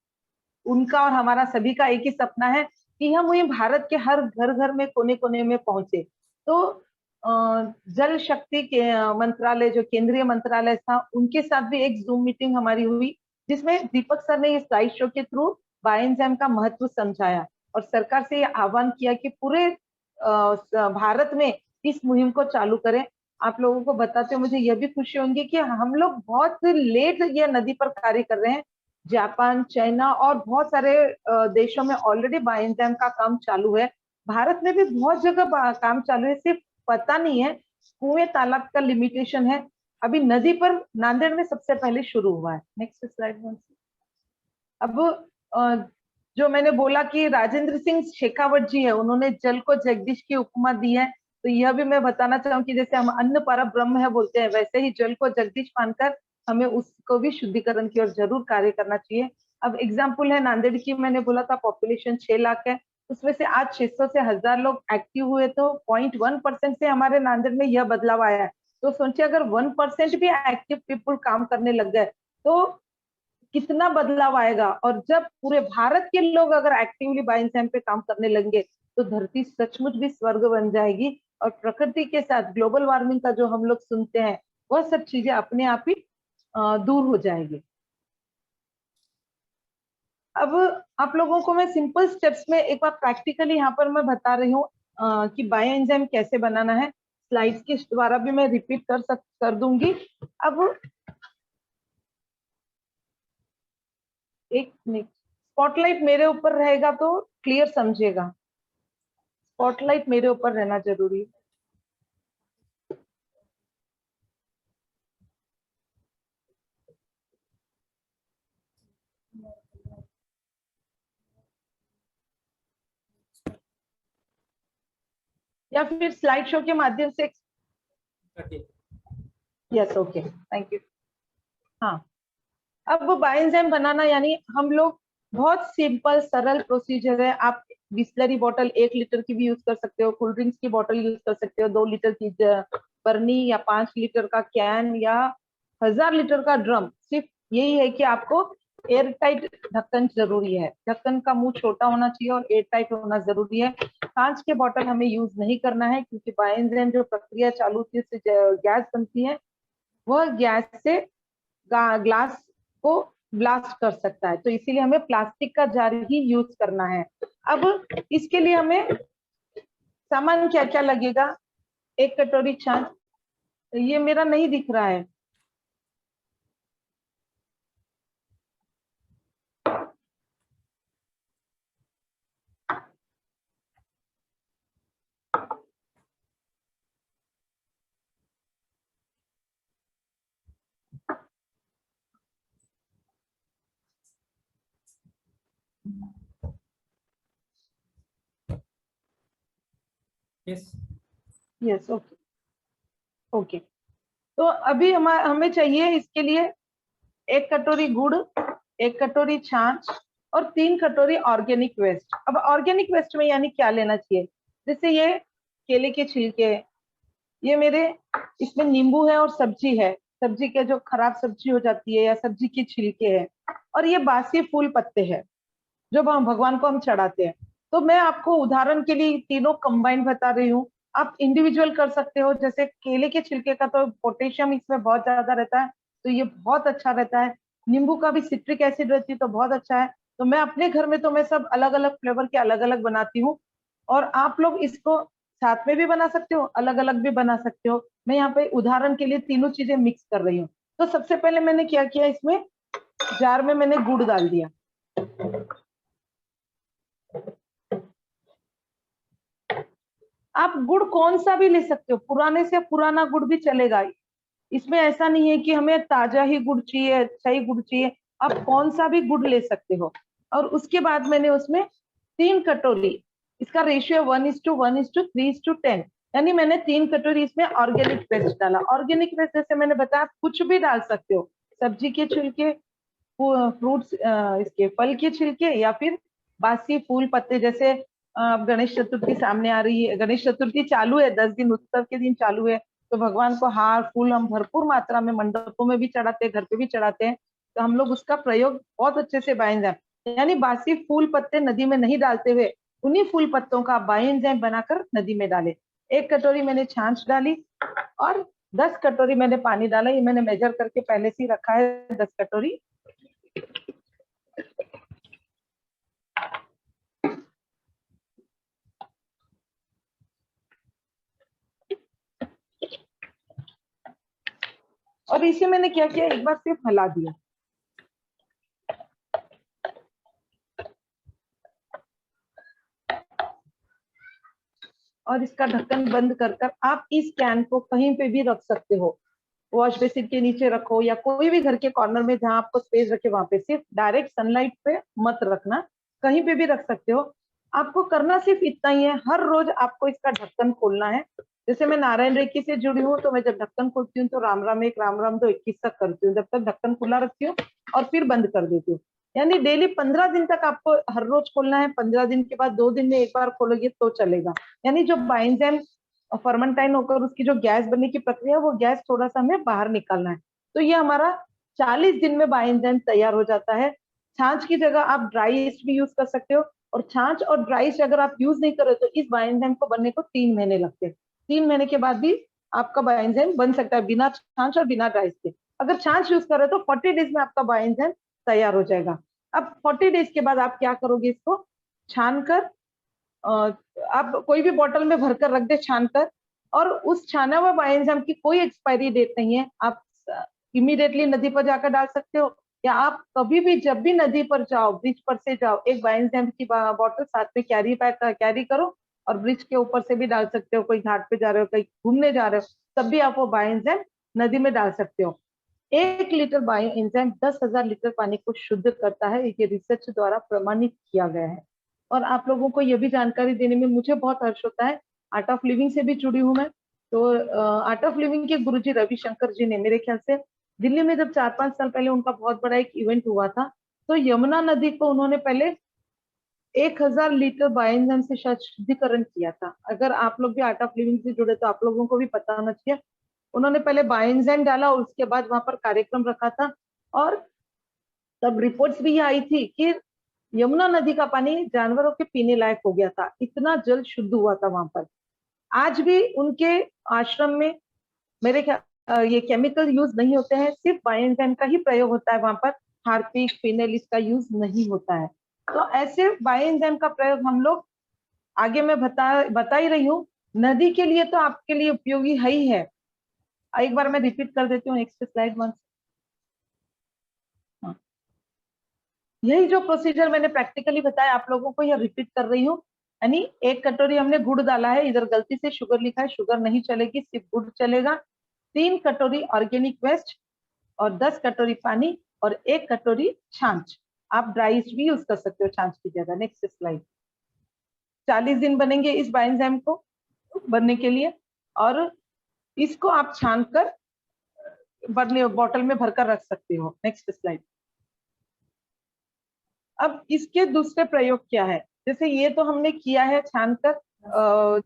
A: उनका और हमारा सभी का एक ही सपना है कि यह मुहिम भारत के हर घर घर में, कोने कोने में पहुंचे। तो जल शक्ति के मंत्रालय, जो केंद्रीय मंत्रालय था, उनके साथ भी एक जूम मीटिंग हमारी हुई, जिसमें दीपक सर ने इस स्लाइड शो के थ्रू बायोएंजाइम का महत्व समझाया और सरकार से यह आह्वान किया कि पूरे भारत में इस मुहिम को चालू करें। आप लोगों को बताते हुए मुझे यह भी खुशी होगी कि हम लोग बहुत लेट ये नदी पर कार्य कर रहे हैं। जापान, चाइना और बहुत सारे देशों में ऑलरेडी बायोएंजाइम का काम चालू है। भारत में भी बहुत जगह काम चालू है, सिर्फ पता नहीं है, कुएं तालाब का लिमिटेशन है। अभी नदी पर नांदेड़ में सबसे पहले शुरू हुआ है। Next slide. अब जो मैंने बोला कि राजेंद्र सिंह शेखावत जी है, उन्होंने जल को जगदीश की उपमा दी है। तो यह भी मैं बताना चाहूँ कि जैसे हम अन्न पर ब्रह्म है बोलते हैं, वैसे ही जल को जगदीश मानकर हमें उसको भी शुद्धिकरण की ओर जरूर कार्य करना चाहिए। अब एग्जाम्पल है नांदेड़ की, मैंने बोला था पॉपुलेशन 6 लाख है, उसमें से आज 600 से 1000 लोग एक्टिव हुए, तो 0.1% से हमारे नांदेड़ में यह बदलाव आया है। तो सोचिए अगर 1% भी एक्टिव पीपल काम करने लग गए तो कितना बदलाव आएगा। और जब पूरे भारत के लोग अगर एक्टिवली बायोएंजाइम पे काम करने लगेंगे तो धरती सचमुच भी स्वर्ग बन जाएगी, और प्रकृति के साथ ग्लोबल वार्मिंग का जो हम लोग सुनते हैं, वह सब चीजें अपने आप ही दूर हो जाएगी। अब आप लोगों को मैं सिंपल स्टेप्स में एक बार प्रैक्टिकली यहाँ पर मैं बता रही हूँ कि बायोएंजाइम कैसे बनाना है। स्लाइड्स के द्वारा भी मैं रिपीट कर दूंगी। अब एक मिनट, स्पॉटलाइट मेरे ऊपर रहेगा तो क्लियर समझेगा। स्पॉटलाइट मेरे ऊपर रहना जरूरी है। या फिर स्लाइड शो के माध्यम से। Yes, okay, thank you. हाँ, अब बायोएंजाइम बनाना यानी हम लोग बहुत सिंपल सरल प्रोसीजर है। आप बिस्लरी बोतल 1 लीटर की भी यूज कर सकते हो, कोल्ड ड्रिंक्स की बोतल यूज कर सकते हो, 2 लीटर की बरनी या 5 लीटर का कैन या 1000 लीटर का ड्रम। सिर्फ यही है कि आपको एयर टाइट ढक्कन जरूरी है। ढक्कन का मुंह छोटा होना चाहिए और एयर टाइट होना जरूरी है। कांच के बोतल हमें यूज नहीं करना है, क्योंकि बायोएंजाइम जो प्रक्रिया चालू होती है उससे गैस बनती है, वह गैस से ग्लास को ब्लास्ट कर सकता है। तो इसीलिए हमें प्लास्टिक का जार ही यूज करना है। अब इसके लिए हमें सामान क्या क्या लगेगा। 1 कटोरी छाछ, ये मेरा नहीं दिख रहा है।
B: Yes
A: yes, okay okay. तो अभी हमें चाहिए इसके लिए 1 कटोरी गुड़, 1 कटोरी छाछ और 3 कटोरी ऑर्गेनिक वेस्ट। अब ऑर्गेनिक वेस्ट में यानी क्या लेना चाहिए, जैसे ये केले के छिलके है, ये मेरे इसमें नींबू है और सब्जी है, सब्जी के जो खराब सब्जी हो जाती है या सब्जी के छिलके है, और ये बासी फूल पत्ते हैं जो हम भगवान को हम चढ़ाते हैं। तो मैं आपको उदाहरण के लिए तीनों कंबाइन बता रही हूँ, आप इंडिविजुअल कर सकते हो। जैसे केले के छिलके का तो पोटेशियम इसमें बहुत ज्यादा रहता है, तो ये बहुत अच्छा रहता है। नींबू का भी सिट्रिक एसिड रहती है तो बहुत अच्छा है। तो मैं अपने घर में तो मैं सब अलग अलग फ्लेवर के अलग अलग बनाती हूँ, और आप लोग इसको साथ में भी बना सकते हो, अलग अलग भी बना सकते हो। मैं यहाँ पे उदाहरण के लिए तीनों चीजें मिक्स कर रही हूँ। तो सबसे पहले मैंने क्या किया, इसमें जार में मैंने गुड़ डाल दिया। आप गुड़ कौन सा भी ले सकते हो, पुराने से पुराना गुड़ भी चलेगा। इसमें ऐसा नहीं है कि हमें ताजा ही गुड़ चाहिए, अच्छा ही गुड़ चाहिए, आप कौन सा भी गुड़ ले सकते हो। और उसके बाद मैंने उसमें 3 कटोरी, इसका रेशियो 1:1:3:10, यानी मैंने 3 कटोरी इसमें ऑर्गेनिक वेस्ट डाला। ऑर्गेनिक वेस्ट जैसे मैंने बताया कुछ भी डाल सकते हो, सब्जी के छिलके, फ्रूट्स, इसके फल के छिलके, या फिर बासी फूल पत्ते। जैसे अब गणेश चतुर्थी सामने आ रही है, गणेश चतुर्थी चालू है, 10 दिन उत्सव के दिन चालू है, तो भगवान को हार फूल हम भरपूर मात्रा में मंडपों में भी चढ़ाते हैं, घर पे भी चढ़ाते हैं। तो हम लोग उसका प्रयोग बहुत अच्छे से बाएंजाइम, यानी बासी फूल पत्ते नदी में नहीं डालते हुए उन्हीं फूल पत्तों का बाएंजाइम बनाकर नदी में डाले। 1 कटोरी मैंने छाछ डाली और 10 कटोरी मैंने पानी डाला। ये मैंने मेजर करके पहले से ही रखा है, 10 कटोरी। और इसे मैंने क्या किया, एक बार सिर्फ हिला दिया। और इसका ढक्कन बंद कर कर आप इस कैन को कहीं पे भी रख सकते हो, वॉश बेसिन के नीचे रखो या कोई भी घर के कॉर्नर में जहां आपको स्पेस रखे वहां पे। सिर्फ डायरेक्ट सनलाइट पे मत रखना, कहीं पे भी रख सकते हो। आपको करना सिर्फ इतना ही है, हर रोज आपको इसका ढक्कन खोलना है। जैसे मैं नारायण रेखी से जुड़ी हूँ, तो मैं जब ढक्कन खोलती हूँ तो राम राम 1 राम राम 2 21 तक करती हूँ, जब तक ढक्कन खुला रखती हूँ और फिर बंद कर देती हूँ। यानी डेली 15 दिन तक आपको हर रोज खोलना है। 15 दिन के बाद 2 दिन में एक बार खोलोगे तो चलेगा। यानी जो बाइंजाइम फर्मेंटाइन होकर उसकी जो गैस बनने की प्रक्रिया, वो गैस थोड़ा सा हमें बाहर निकालना है। तो ये हमारा 40 दिन में बाइंजाइम तैयार हो जाता है। छाछ की जगह आप ड्राई ईस्ट भी यूज कर सकते हो, और छाछ और ड्राई ईस्ट अगर आप यूज नहीं करो तो इस बाइंजाइम को बनने को 3 महीने लगते हैं। 3 महीने के बाद भी आपका बाइंजाइम बन सकता है बिना छाछ और बिना ड्राई ईस्ट के। अगर छाछ यूज करो तो 40 डेज में आपका बाइंजाइम तैयार हो जाएगा। अब 40 डेज के बाद आप क्या करोगे, इसको छान कर आप कोई भी बोतल में भरकर रख दे छान कर, और उस छाना हुआ बायोएंजाइम की कोई एक्सपायरी डेट नहीं है। आप इमीडिएटली नदी पर जाकर डाल सकते हो, या आप कभी भी जब भी नदी पर जाओ, ब्रिज पर से जाओ, एक बायोएंजाइम की बोतल साथ में कैरी बैग कैरी करो और ब्रिज के ऊपर से भी डाल सकते हो। कोई घाट पे जा रहे हो, कहीं घूमने जा रहे हो, तब भी आप वो बायोएंजाइम नदी में डाल सकते हो। 1 लीटर बायोएंजाइम 10,000 लीटर पानी को शुद्ध करता है, ये रिसर्च द्वारा प्रमाणित किया गया है। और आप लोगों को यह भी जानकारी देने में मुझे बहुत हर्ष होता है, आर्ट ऑफ लिविंग से भी जुड़ी हूँ मैं। तो आर्ट ऑफ लिविंग के गुरुजी रविशंकर जी ने, मेरे ख्याल से दिल्ली में जब 4-5 साल पहले उनका बहुत बड़ा एक इवेंट हुआ था, तो यमुना नदी को उन्होंने पहले 1,000 लीटर बायोएंजाइम से शायद शुद्धिकरण किया था। अगर आप लोग भी आर्ट ऑफ लिविंग से जुड़े तो आप लोगों को भी पता होना चाहिए। उन्होंने पहले बायोएंजाइम डाला और उसके बाद वहां पर कार्यक्रम रखा था, और तब रिपोर्ट्स भी आई थी कि यमुना नदी का पानी जानवरों के पीने लायक हो गया था, इतना जल शुद्ध हुआ था वहां पर। आज भी उनके आश्रम में मेरे ये केमिकल यूज नहीं होते हैं, सिर्फ बायोएंजाइम का ही प्रयोग होता है वहां पर। हार्पिक फिनेल इसका यूज नहीं होता है। तो ऐसे बायोएंजाइम का प्रयोग हम लोग आगे मैं बता ही रही हूँ, नदी के लिए तो आपके लिए उपयोगी है ही है। एक बार मैं रिपीट कर देती हूँ नेक्स्ट स्लाइड वन। यही जो प्रोसीजर मैंने प्रैक्टिकली बताया आप लोगों को, यह रिपीट कर रही हूँ। यानी 1 कटोरी हमने गुड़ डाला है, इधर गलती से शुगर लिखा है, शुगर नहीं चलेगी, सिर्फ गुड़ चलेगा। 3 कटोरी ऑर्गेनिक वेस्ट और 10 कटोरी पानी और 1 कटोरी छाछ। आप ड्राई ईस्ट भी यूज कर सकते हो छाछ की जगह। Next slide. 40 दिन बनेंगे इस बाइंजाइम को बनने के लिए, और इसको आप छान कर बरने बॉटल में भरकर रख सकते हो। Next slide. अब इसके दूसरे प्रयोग क्या है, जैसे ये तो हमने किया है छानकर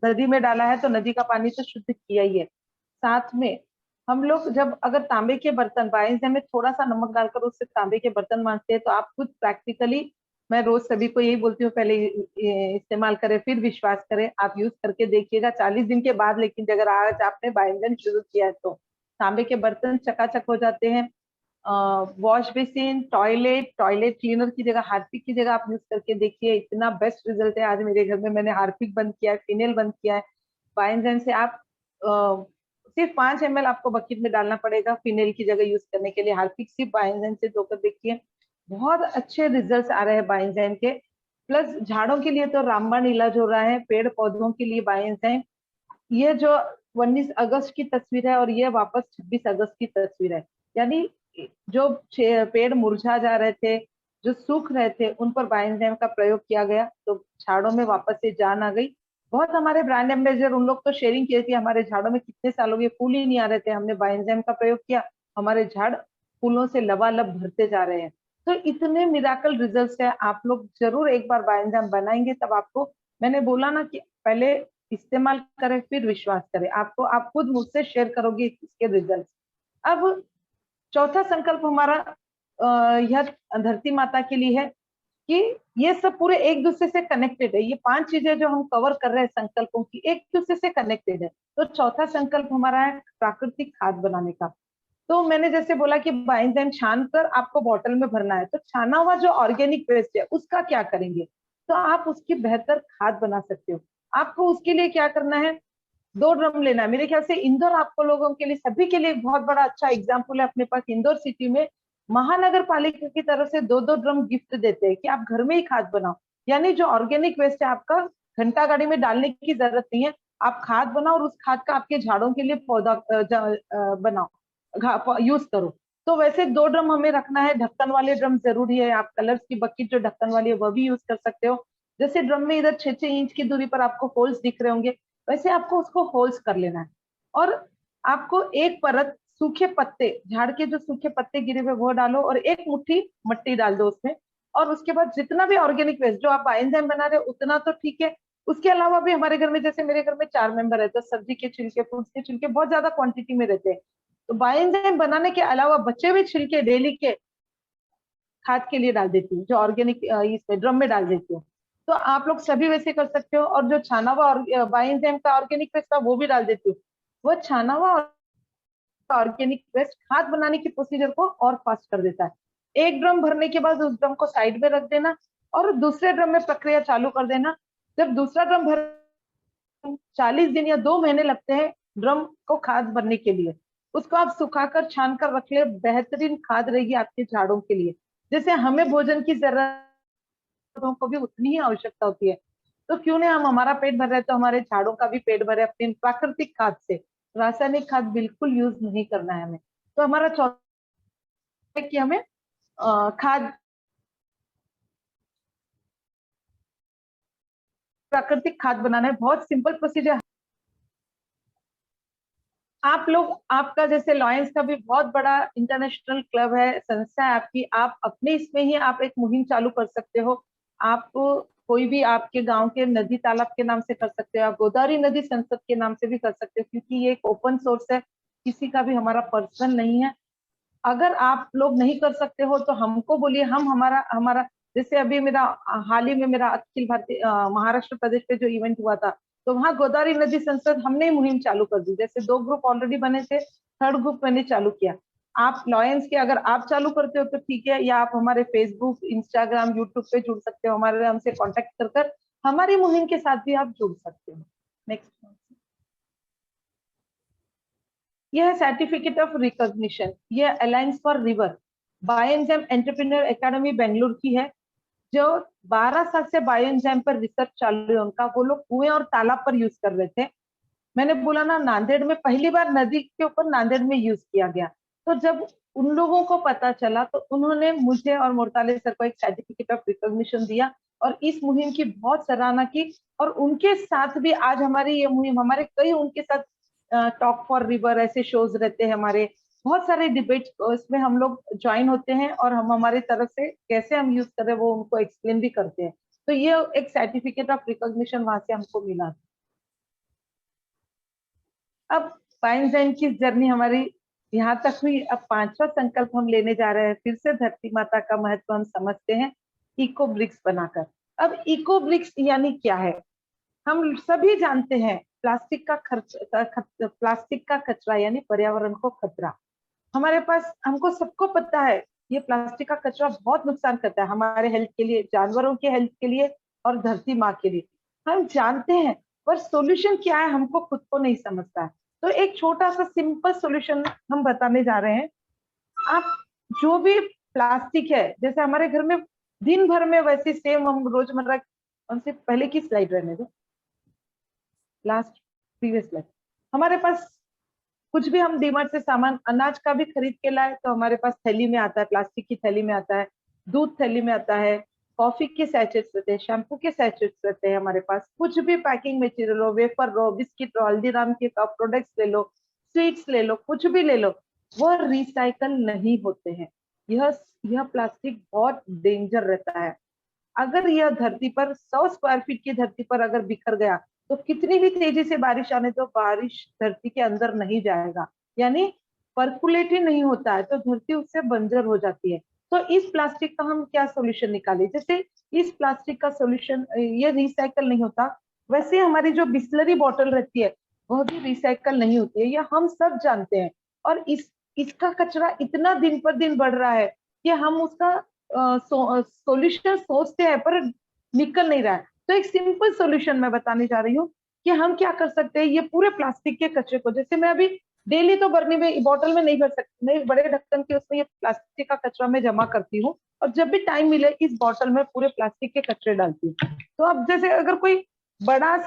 A: नदी में डाला है, तो नदी का पानी तो शुद्ध किया ही है। साथ में हम लोग जब अगर तांबे के बर्तन बायोएंजाइम में थोड़ा सा नमक डालकर उससे तांबे के बर्तन मांजते हैं, तो आप खुद प्रैक्टिकली, मैं रोज सभी को यही बोलती हूँ, पहले इस्तेमाल करें फिर विश्वास करें। आप यूज करके देखिएगा 40 दिन के बाद। लेकिन अगर आज आपने बायोएंजाइम शुरू किया है तो तांबे के बर्तन चकाचक हो जाते हैं। वॉश बेसिन, टॉयलेट क्लीनर की जगह हार्पिक की जगह आप यूज करके देखिए, इतना बेस्ट रिजल्ट है। आज मेरे घर में मैंने हार्पिक बंद किया है, फिनेल बंद किया है, बायोएंजाइम से आप सिर्फ 5 ml आपको बकेट में डालना पड़ेगा फिनेल की जगह यूज करने के लिए। हार्पिक सिर्फ बायोएंजाइम से धोकर देखिए, बहुत अच्छे रिजल्ट्स आ रहे हैं बायोएंजाइम के। प्लस झाड़ों के लिए तो रामबाण इलाज हो रहा है, पेड़ पौधों के लिए बायोएंजाइम। ये जो 19 अगस्त की तस्वीर है और ये वापस 26 अगस्त की तस्वीर है, यानी जो पेड़ मुरझा जा रहे थे, जो सूख रहे थे, उन पर बायोएंजाइम का प्रयोग किया गया तो झाड़ों में वापस से जान आ गई। बहुत हमारे ब्रांड एम्बेसडर उन लोग तो शेयरिंग किए थे, हमारे झाड़ों में कितने सालों के फूल ही नहीं आ रहे थे, हमने बायोएंजाइम का प्रयोग किया, हमारे झाड़ फूलों से लबालब भरते जा रहे हैं। तो इतने मिराकल रिजल्ट्स है, आप लोग जरूर एक बार बायोएंजाइम बनाएंगे तब आपको, मैंने बोला ना कि पहले इस्तेमाल करें फिर विश्वास करें, आपको आप खुद मुझसे शेयर करोगे इसके रिजल्ट। अब चौथा संकल्प हमारा यह धरती माता के लिए है कि ये सब पूरे एक दूसरे से कनेक्टेड है। ये 5 चीजें जो हम कवर कर रहे हैं संकल्पों की, एक दूसरे से कनेक्टेड है। तो चौथा संकल्प हमारा है प्राकृतिक खाद बनाने का। तो मैंने जैसे बोला कि बायोएंजाइम छान कर आपको बॉटल में भरना है, तो छाना हुआ जो ऑर्गेनिक वेस्ट है उसका क्या करेंगे, तो आप उसकी बेहतर खाद बना सकते हो। आपको उसके लिए क्या करना है, 2 ड्रम लेना है। मेरे ख्याल से इंदौर आपको लोगों के लिए, सभी के लिए एक बहुत बड़ा अच्छा एग्जाम्पल है। अपने पास इंदौर सिटी में महानगर पालिका की तरफ से 2-2 ड्रम गिफ्ट देते हैं कि आप घर में ही खाद बनाओ, यानी जो ऑर्गेनिक वेस्ट है आपका घंटा गाड़ी में डालने की जरूरत नहीं है, आप खाद बनाओ और उस खाद का आपके झाड़ों के लिए पौधा बनाओ, यूज करो। तो वैसे 2 ड्रम हमें रखना है, ढक्कन वाले ड्रम जरूरी है। आप कलर्स की बकेट जो ढक्कन वाली है वह भी यूज कर सकते हो। जैसे ड्रम में इधर 6-6 इंच की दूरी पर आपको होल्स दिख रहे होंगे, वैसे आपको उसको होल्स कर लेना है। और आपको एक परत सूखे पत्ते, झाड़ के जो सूखे पत्ते गिरे हुए वो डालो और एक मुट्ठी मट्टी डाल दो उसमें। और उसके बाद जितना भी ऑर्गेनिक वेस्ट जो आप बायोएंजाइम बना रहे हो उतना तो ठीक है, उसके अलावा भी हमारे घर में, जैसे मेरे घर में 4 मेंबर है, तो सब्जी के छिलके, फ्रूट्स के छिलके बहुत ज्यादा क्वांटिटी में रहते हैं, तो बायोएंजाइम बनाने के अलावा बचे हुए छिलके डेली के खाद के लिए डाल देती हूँ, जो ऑर्गेनिक इसमें ड्रम में डाल देती हूँ। तो आप लोग सभी वैसे कर सकते हो। और जो छाना हुआ बायोएंजाइम का ऑर्गेनिक वेस्ट था वो भी डाल देती हूँ। वो छाना हुआ ऑर्गेनिक वेस्ट खाद बनाने की प्रोसीजर को और फास्ट कर देता है। एक ड्रम भरने के बाद उस ड्रम को साइड में रख देना और दूसरे ड्रम में प्रक्रिया चालू कर देना। जब दूसरा ड्रम भर, 40 दिन या 2 महीने लगते हैं ड्रम को खाद भरने के लिए, उसको आप सुखाकर छान कर रख ले, बेहतरीन खाद रहेगी आपके झाड़ों के लिए। जैसे हमें भोजन की जरूरत को भी उतनी ही आवश्यकता होती है, तो क्यों नहीं हम, हमारा पेट भर रहे तो हमारे झाड़ों का भी पेट भरे अपनी प्राकृतिक खाद से। रासायनिक खाद बिल्कुल यूज नहीं करना है हमें। तो हमारा चौथा है कि हमें खाद, प्राकृतिक खाद बनाना है। बहुत सिंपल प्रोसीजर। आप लोग, आपका जैसे लॉयंस का भी बहुत बड़ा इंटरनेशनल क्लब है, संस्था है आपकी, आप अपने इसमें ही आप एक मुहिम चालू कर सकते हो। आप कोई भी आपके गांव के नदी तालाब के नाम से कर सकते हो, आप गोदावरी नदी संसद के नाम से भी कर सकते हो, क्योंकि ये एक ओपन सोर्स है, किसी का भी हमारा पर्सनल नहीं है। अगर आप लोग नहीं कर सकते हो तो हमको बोलिए, हम हमारा हमारा जैसे अभी मेरा हाल ही में मेरा अखिल भारतीय महाराष्ट्र प्रदेश पे जो इवेंट हुआ था, तो वहाँ गोदावरी नदी संसद हमने मुहिम चालू कर दी। जैसे 2 ग्रुप ऑलरेडी बने थे, 3rd ग्रुप मैंने चालू किया। आप लॉयंस के अगर आप चालू करते हो तो ठीक है, या आप हमारे फेसबुक, इंस्टाग्राम, यूट्यूब पे जुड़ सकते हो, हमारे हमसे कॉन्टेक्ट कर हमारी मुहिम के साथ भी आप जुड़ सकते हो। नेक्स्ट, यह है सर्टिफिकेट ऑफ रिकॉग्निशन, यह alliance for river bioenzyme entrepreneur academy Bengaluru की है, जो 12 साल से बायोएंजाइम पर रिसर्च चालू है उनका। वो लोग कुएं और तालाब पर यूज कर रहे थे। मैंने बोला ना, नांदेड़ में पहली बार नदी के ऊपर नांदेड़ में यूज किया गया। तो जब उन लोगों को पता चला तो उन्होंने मुझे और मोरताले सर को एक सर्टिफिकेट ऑफ रिकॉग्निशन दिया और इस मुहिम की बहुत सराहना की। और उनके साथ भी आज हमारी ये मुहिम, हमारे कई उनके साथ टॉक फॉर रिवर ऐसे शोज रहते हैं, हमारे बहुत सारे डिबेट इसमें हम लोग ज्वाइन होते हैं और हम हमारे तरफ से कैसे हम यूज कर रहे हैं वो उनको एक्सप्लेन भी करते हैं। तो ये एक सर्टिफिकेट ऑफ रिकॉग्निशन वहां से हमको मिला। अब बायोएंजाइम की जर्नी हमारी यहाँ तक हुई। अब 5वां संकल्प हम लेने जा रहे हैं। फिर से धरती माता का महत्व हम समझते हैं, इको ब्रिक्स बनाकर। अब इको ब्रिक्स यानी क्या है, हम सभी जानते हैं प्लास्टिक का प्लास्टिक का कचरा यानी पर्यावरण को खतरा। हमारे पास, हमको सबको पता है ये प्लास्टिक का कचरा बहुत नुकसान करता है हमारे हेल्थ के लिए, जानवरों के हेल्थ के लिए और धरती माँ के लिए। हम जानते हैं, पर सॉल्यूशन क्या है हमको खुद को नहीं समझता है। तो एक छोटा सा सिंपल सॉल्यूशन हम बताने जा रहे हैं। आप जो भी प्लास्टिक है, जैसे हमारे घर में दिन भर में वैसे सेम हम रोजमर्रा, उनसे पहले की स्लाइड रहने दो, लास्ट प्रीवियस स्लाइड। हमारे पास कुछ भी हम डीमार्ट से सामान अनाज का भी खरीद के लाए तो हमारे पास थैली में आता है, प्लास्टिक की थैली में आता है, दूध थैली में आता है, कॉफी के सैचेट्स रहते हैं, शैम्पू के सैचेट्स रहते हैं हमारे पास, कुछ भी पैकिंग मटेरियल हो, वेफर लो, बिस्किट लो, हल्दीराम के प्रोडक्ट्स ले लो, स्वीट्स ले लो, कुछ भी ले लो, वह रिसाइकल नहीं होते हैं। यह प्लास्टिक बहुत डेंजर रहता है। अगर यह धरती पर 100 स्क्वायर फीट की धरती पर अगर बिखर गया तो कितनी भी तेजी से बारिश आने तो बारिश धरती के अंदर नहीं जाएगा, यानी परकुलेट ही नहीं होता है, तो धरती उससे बंजर हो जाती है। तो इस प्लास्टिक का हम क्या सोल्यूशन निकाले, जैसे इस प्लास्टिक का सोल्यूशन ये रिसाइकल नहीं होता, वैसे हमारी जो बिस्लरी बॉटल रहती है वह भी रिसाइकल नहीं होती है, यह हम सब जानते हैं। और इसका कचरा इतना दिन पर दिन बढ़ रहा है कि हम उसका सॉल्यूशन सोचते हैं पर निकल नहीं रहा है। तो एक सिंपल सॉल्यूशन मैं बताने जा रही हूँ कि हम क्या कर सकते हैं। ये पूरे प्लास्टिक के कचरे को, जैसे मैं अभी डेली तो बर्नी में बॉटल में नहीं भर सकती, मैं बड़े ढक्कन के उसमें ये प्लास्टिक का कचरा मैं जमा करती हूँ और जब भी टाइम मिले इस बॉटल में पूरे प्लास्टिक के कचरे डालती हूँ। तो अब जैसे अगर कोई बड़ा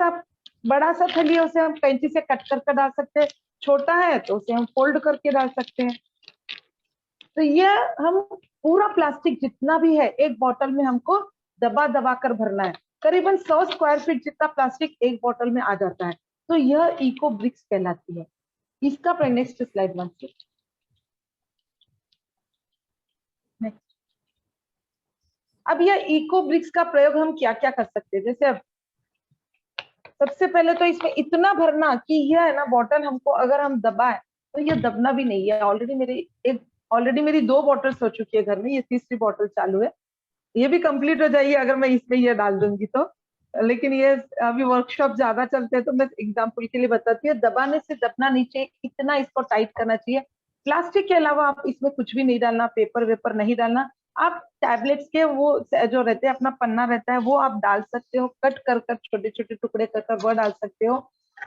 A: सा थैली है उसे हम कैंची से कट करके डाल सकते हैं, छोटा है तो उसे हम फोल्ड करके डाल सकते हैं। तो ये हम पूरा प्लास्टिक जितना भी है एक बोतल में हमको दबा दबा कर भरना है। करीबन 100 स्क्वायर फीट जितना प्लास्टिक एक बोतल में आ जाता है। तो यह इको ब्रिक्स कहलाती है। इसका नेक्स्ट स्लाइड मंत्री। अब यह इको ब्रिक्स का प्रयोग हम क्या क्या कर सकते हैं, जैसे अब सबसे पहले तो इसमें इतना भरना कि यह है ना बॉटल हमको अगर हम दबाए तो यह दबना भी नहीं है। ऑलरेडी मेरी 2 बॉटल्स हो चुकी है घर में, ये तीसरी बॉटल चालू है, ये भी कंप्लीट हो जाएगी अगर मैं इसमें ये डाल दूंगी तो। लेकिन ये अभी वर्कशॉप ज्यादा चलते हैं तो मैं एग्जांपल के लिए बताती हूँ। दबाने से दबना नीचे इतना इसको टाइट करना चाहिए। प्लास्टिक के अलावा आप इसमें कुछ भी नहीं डालना, पेपर वेपर नहीं डालना। आप टैबलेट्स के वो जो रहते हैं अपना पन्ना रहता है वो आप डाल सकते हो, कट कर कर छोटे छोटे टुकड़े कर कर वो डाल सकते हो।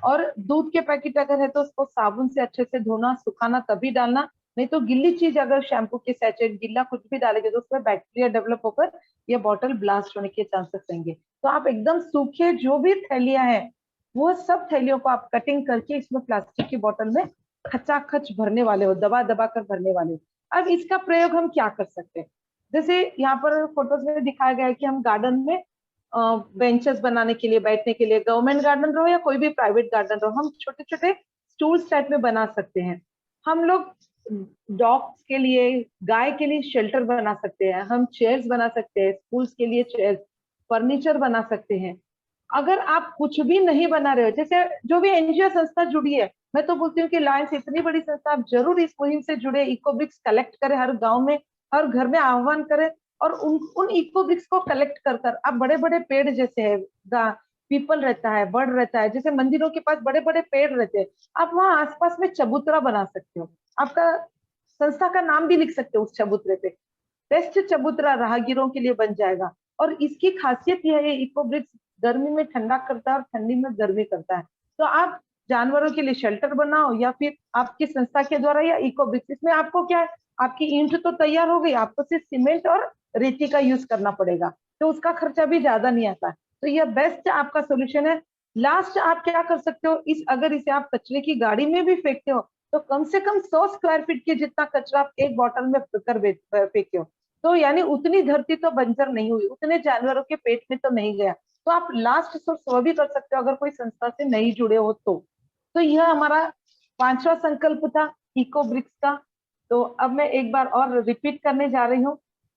A: और दूध के पैकेट अगर है तो उसको साबुन से अच्छे से धोना सुखाना तभी डालना, नहीं तो गिल्ली चीज अगर शैम्पू के सैचेट गिल्ला कुछ भी डालेंगे तो उसमें बैक्टीरिया डेवलप होकर ये बॉटल ब्लास्ट होने के चांसेस रहेंगे। तो आप एकदम सूखे जो भी थैलियां हैं वो सब थैलियों को आप कटिंग करके इसमें प्लास्टिक की बॉटल में खचाखच भरने वाले हो, दबा दबा कर भरने वाले हो। अब इसका प्रयोग हम क्या कर सकते हैं, जैसे यहाँ पर फोटोज में दिखाया गया है कि हम गार्डन में बेंचेस बनाने के लिए, बैठने के लिए, गवर्नमेंट गार्डन रहो या कोई भी प्राइवेट गार्डन रहो, हम छोटे छोटे स्टूल्स टाइप में बना सकते हैं। हम लोग डॉग्स के लिए, गाय के लिए शेल्टर बना सकते हैं, हम चेयर्स बना सकते हैं, स्कूल्स के लिए चेयर्स, फर्नीचर बना सकते हैं। अगर आप कुछ भी नहीं बना रहे हो, जैसे जो भी एनजीओ संस्था जुड़ी है, मैं तो बोलती हूँ कि लायंस इतनी बड़ी संस्था, आप जरूर इस मुहिम से जुड़े, इको ब्रिक्स कलेक्ट करें, हर गांव में हर घर में आह्वान करें और उन इको ब्रिक्स को कलेक्ट कर कर आप बड़े बड़े पेड़ जैसे है, पीपल रहता है, बड़ रहता है, जैसे मंदिरों के पास बड़े बड़े पेड़ रहते हैं, आप वहां आसपास में चबूतरा बना सकते हो। आपका संस्था का नाम भी लिख सकते हो उस चबूतरे पे, बेस्ट चबूतरा राहगीरों के लिए बन जाएगा। और इसकी खासियत यह है इको ब्रिक्स गर्मी में ठंडा करता है और ठंडी में गर्मी करता है। तो आप जानवरों के लिए शेल्टर बनाओ या फिर आपकी संस्था के द्वारा या इको ब्रिक्स, इसमें आपको क्या है, आपकी ईंट तो तैयार हो गई, आपको सिर्फ सीमेंट और रेती का यूज करना पड़ेगा, तो उसका खर्चा भी ज्यादा नहीं आता। तो यह बेस्ट आपका सोल्यूशन है। लास्ट आप क्या कर सकते हो, अगर इसे आप कचरे की गाड़ी में भी फेंकते हो तो कम से कम 100 स्क्वायर फीट के जितना कचरा आप एक बॉटल में कर फेंके हो, तो यानी उतनी धरती तो बंजर नहीं हुई, उतने जानवरों के पेट में तो नहीं गया। तो आप लास्ट सोर्स वो भी कर सकते हो अगर कोई संस्था से नहीं जुड़े हो तो यह हमारा 5वां संकल्प था इको ब्रिक्स का। तो अब मैं एक बार और रिपीट करने जा रही हूँ।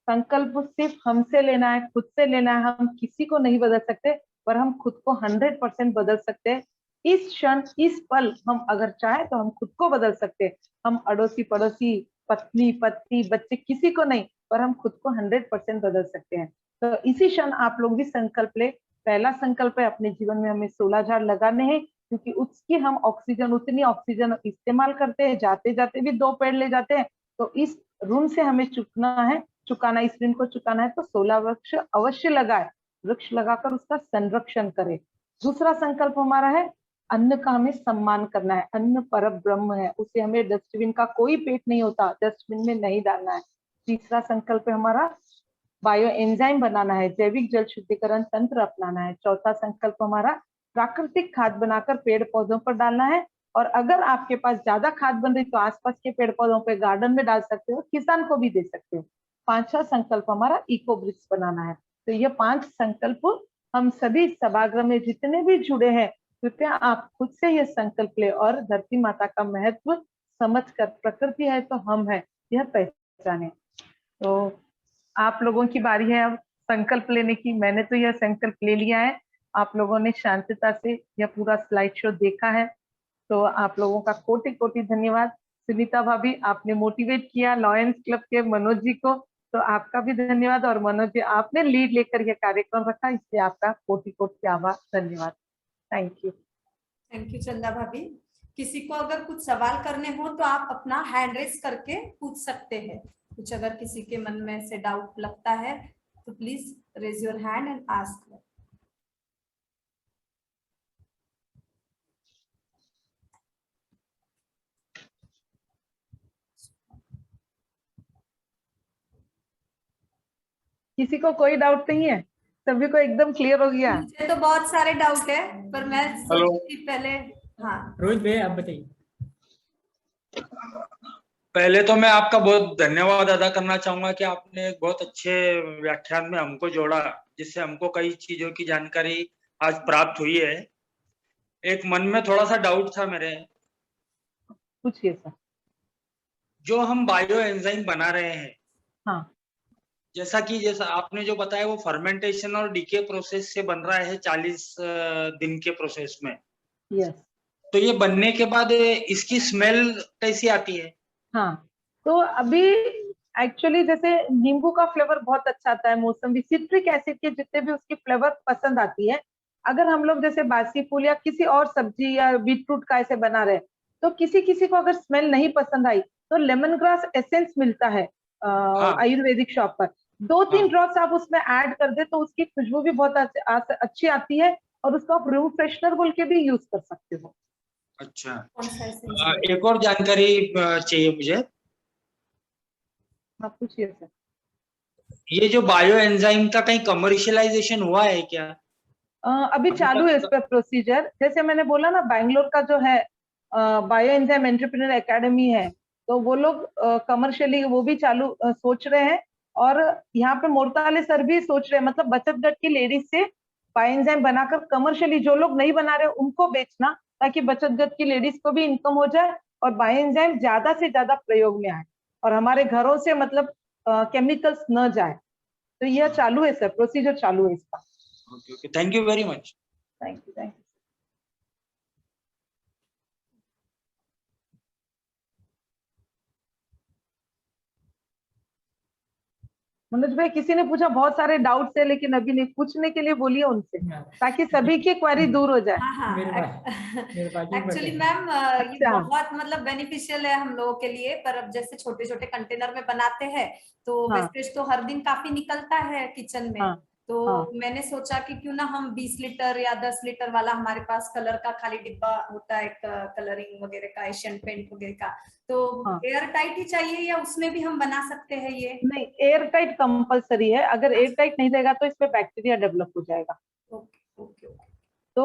A: संकल्प सिर्फ हमसे लेना है, खुद से लेना है, हम किसी को नहीं बदल सकते पर हम खुद को 100% बदल सकते हैं। इस क्षण इस पल हम अगर चाहे तो हम खुद को बदल सकते हैं। हम अड़ोसी पड़ोसी, पत्नी पति बच्चे किसी को नहीं, पर हम खुद को 100% बदल सकते हैं। तो इसी क्षण आप लोग भी संकल्प ले। पहला संकल्प है अपने जीवन में हमें 16 झाड़ लगाने हैं, क्योंकि उसकी हम उतनी ऑक्सीजन इस्तेमाल करते हैं, जाते जाते भी 2 पेड़ ले जाते हैं। तो इस ऋण से हमें चुकाना, इस ऋण को चुकाना है तो 16 वृक्ष अवश्य लगाए, वृक्ष लगाकर उसका संरक्षण करें। दूसरा संकल्प हमारा है अन्न का हमें सम्मान करना है। अन्न पर ब्रह्म है, उसे हमें डस्टबिन का कोई पेट नहीं होता, डस्टबिन में नहीं डालना है। तीसरा संकल्प है हमारा बायो एंजाइम बनाना है, जैविक जल शुद्धिकरण तंत्र अपनाना है। चौथा संकल्प हमारा प्राकृतिक खाद बनाकर पेड़ पौधों पर डालना है, और अगर आपके पास ज्यादा खाद बन रही तो आसपास के पेड़ पौधों पे गार्डन में डाल सकते हो, किसान को भी दे सकते हो। पांचवा संकल्प हमारा इको ब्रिक्स बनाना है। तो ये 5 संकल्प हम सभी सभागृह में जितने भी जुड़े हैं, कृपया आप खुद से ये संकल्प ले और धरती माता का महत्व समझकर, प्रकृति है तो हम है यह पहचाने। तो आप लोगों की बारी है अब संकल्प लेने की। मैंने तो यह संकल्प ले लिया है, आप लोगों ने शांतता से यह पूरा स्लाइड शो देखा है, तो आप लोगों का कोटि कोटि धन्यवाद। सुनीता भाभी, आपने मोटिवेट किया लॉयंस क्लब के मनोज जी को, तो आपका भी धन्यवाद। और मनोज जी, आपने लीड लेकर यह कार्यक्रम रखा, इसलिए आपका कोटि कोटि आभार, धन्यवाद। Thank you.
C: थैंक यू चंदा भाभी। किसी को अगर कुछ सवाल करने हो तो आप अपना हैंड रेस करके पूछ सकते हैं। कुछ अगर किसी के मन में से डाउट लगता है तो please raise your hand and ask.
A: किसी को कोई डाउट नहीं है? सभी को एकदम क्लियर हो गया?
C: मुझे तो बहुत सारे डाउट है, पर मैं सोची थी पहले। हाँ
B: रोहित भाई, आप बताइए।
D: पहले तो मैं आपका बहुत धन्यवाद अदा करना चाहूंगा कि आपने एक बहुत अच्छे व्याख्यान में हमको जोड़ा, जिससे हमको कई चीजों की जानकारी आज प्राप्त हुई है। एक मन में थोड़ा सा डाउट था मेरे,
A: पूछिए सर।
D: जो हम बायो एंजाइम बना रहे हैं,
A: हाँ,
D: जैसा आपने जो बताया वो फर्मेंटेशन और डीके प्रोसेस से बन रहा है 40 दिन के प्रोसेस में।
A: यस।
D: तो ये बनने के बाद इसकी स्मेल कैसी आती है?
A: हाँ, तो अभी एक्चुअली जैसे नींबू का फ्लेवर बहुत अच्छा आता है, मौसमी, सिट्रिक एसिड के जितने भी उसकी फ्लेवर पसंद आती है। अगर हम लोग जैसे बासी फूल या किसी और सब्जी या बीटरूट का ऐसे बना रहे, तो किसी किसी को अगर स्मेल नहीं पसंद आई तो लेमन ग्रास एसेंस मिलता है आयुर्वेदिक शॉप पर, 2-3 ड्रॉप्स आप उसमें ऐड कर दे तो उसकी खुशबू भी बहुत अच्छी आती है, और उसको आप रूम फ्रेशनर बोल के भी यूज कर सकते हो।
D: अच्छा,
C: कौन सा essence?
D: एक और जानकारी चाहिए मुझे।
A: आप पूछिए सर।
D: ये जो बायो एंजाइम का कहीं कमर्शियलाइजेशन हुआ है क्या?
A: अभी चालू है इस पर प्रोसीजर। जैसे मैंने बोला ना, बैंगलोर का जो है बायो एंजाइम एंटरप्रेन्योर एकेडमी है, तो वो लोग कमर्शियली वो भी चालू सोच रहे हैं। और यहाँ पे मोरताले सर भी सोच रहे हैं, मतलब बचत गट की लेडीज से बायो एंजाइम बनाकर कमर्शियली जो लोग नहीं बना रहे उनको बेचना, ताकि बचत गट की लेडीज को भी इनकम हो जाए और बायो एंजाइम ज्यादा से ज्यादा प्रयोग में आए और हमारे घरों से मतलब केमिकल्स न जाए। तो यह चालू है सर, प्रोसीजर चालू है इसका।
D: Okay, thank you very much.
A: Thank you, thank you. Manoj भाई, किसी ने पूछा बहुत सारे डाउट्स है, लेकिन अभी नहीं, पूछने के लिए बोलिए उनसे, ताकि सभी की क्वेरी दूर हो जाए।
C: हाँ
B: मेरे
C: हाँ,
B: पास
C: एक्चुअली मैम ये
A: अच्छा।
C: बहुत मतलब बेनिफिशियल है हम लोगों के लिए। पर अब जैसे छोटे छोटे कंटेनर में बनाते हैं तो
A: हाँ,
C: वेस्टेज तो हर दिन काफी निकलता है किचन में।
A: हाँ,
C: तो
A: हाँ,
C: मैंने सोचा कि क्यों ना हम 20 लीटर या 10 लीटर वाला, हमारे पास कलर का खाली डिब्बा होता है, कलरिंग वगैरह का, एशियन पेंट वगैरह का, तो
A: हाँ।
C: एयर टाइट ही चाहिए या उसमें भी हम बना सकते हैं ये?
A: नहीं, एयर टाइट कंपलसरी है। अगर एयर टाइट नहीं रहेगा तो इसमें बैक्टीरिया डेवलप हो जाएगा।
C: Okay okay okay.
A: तो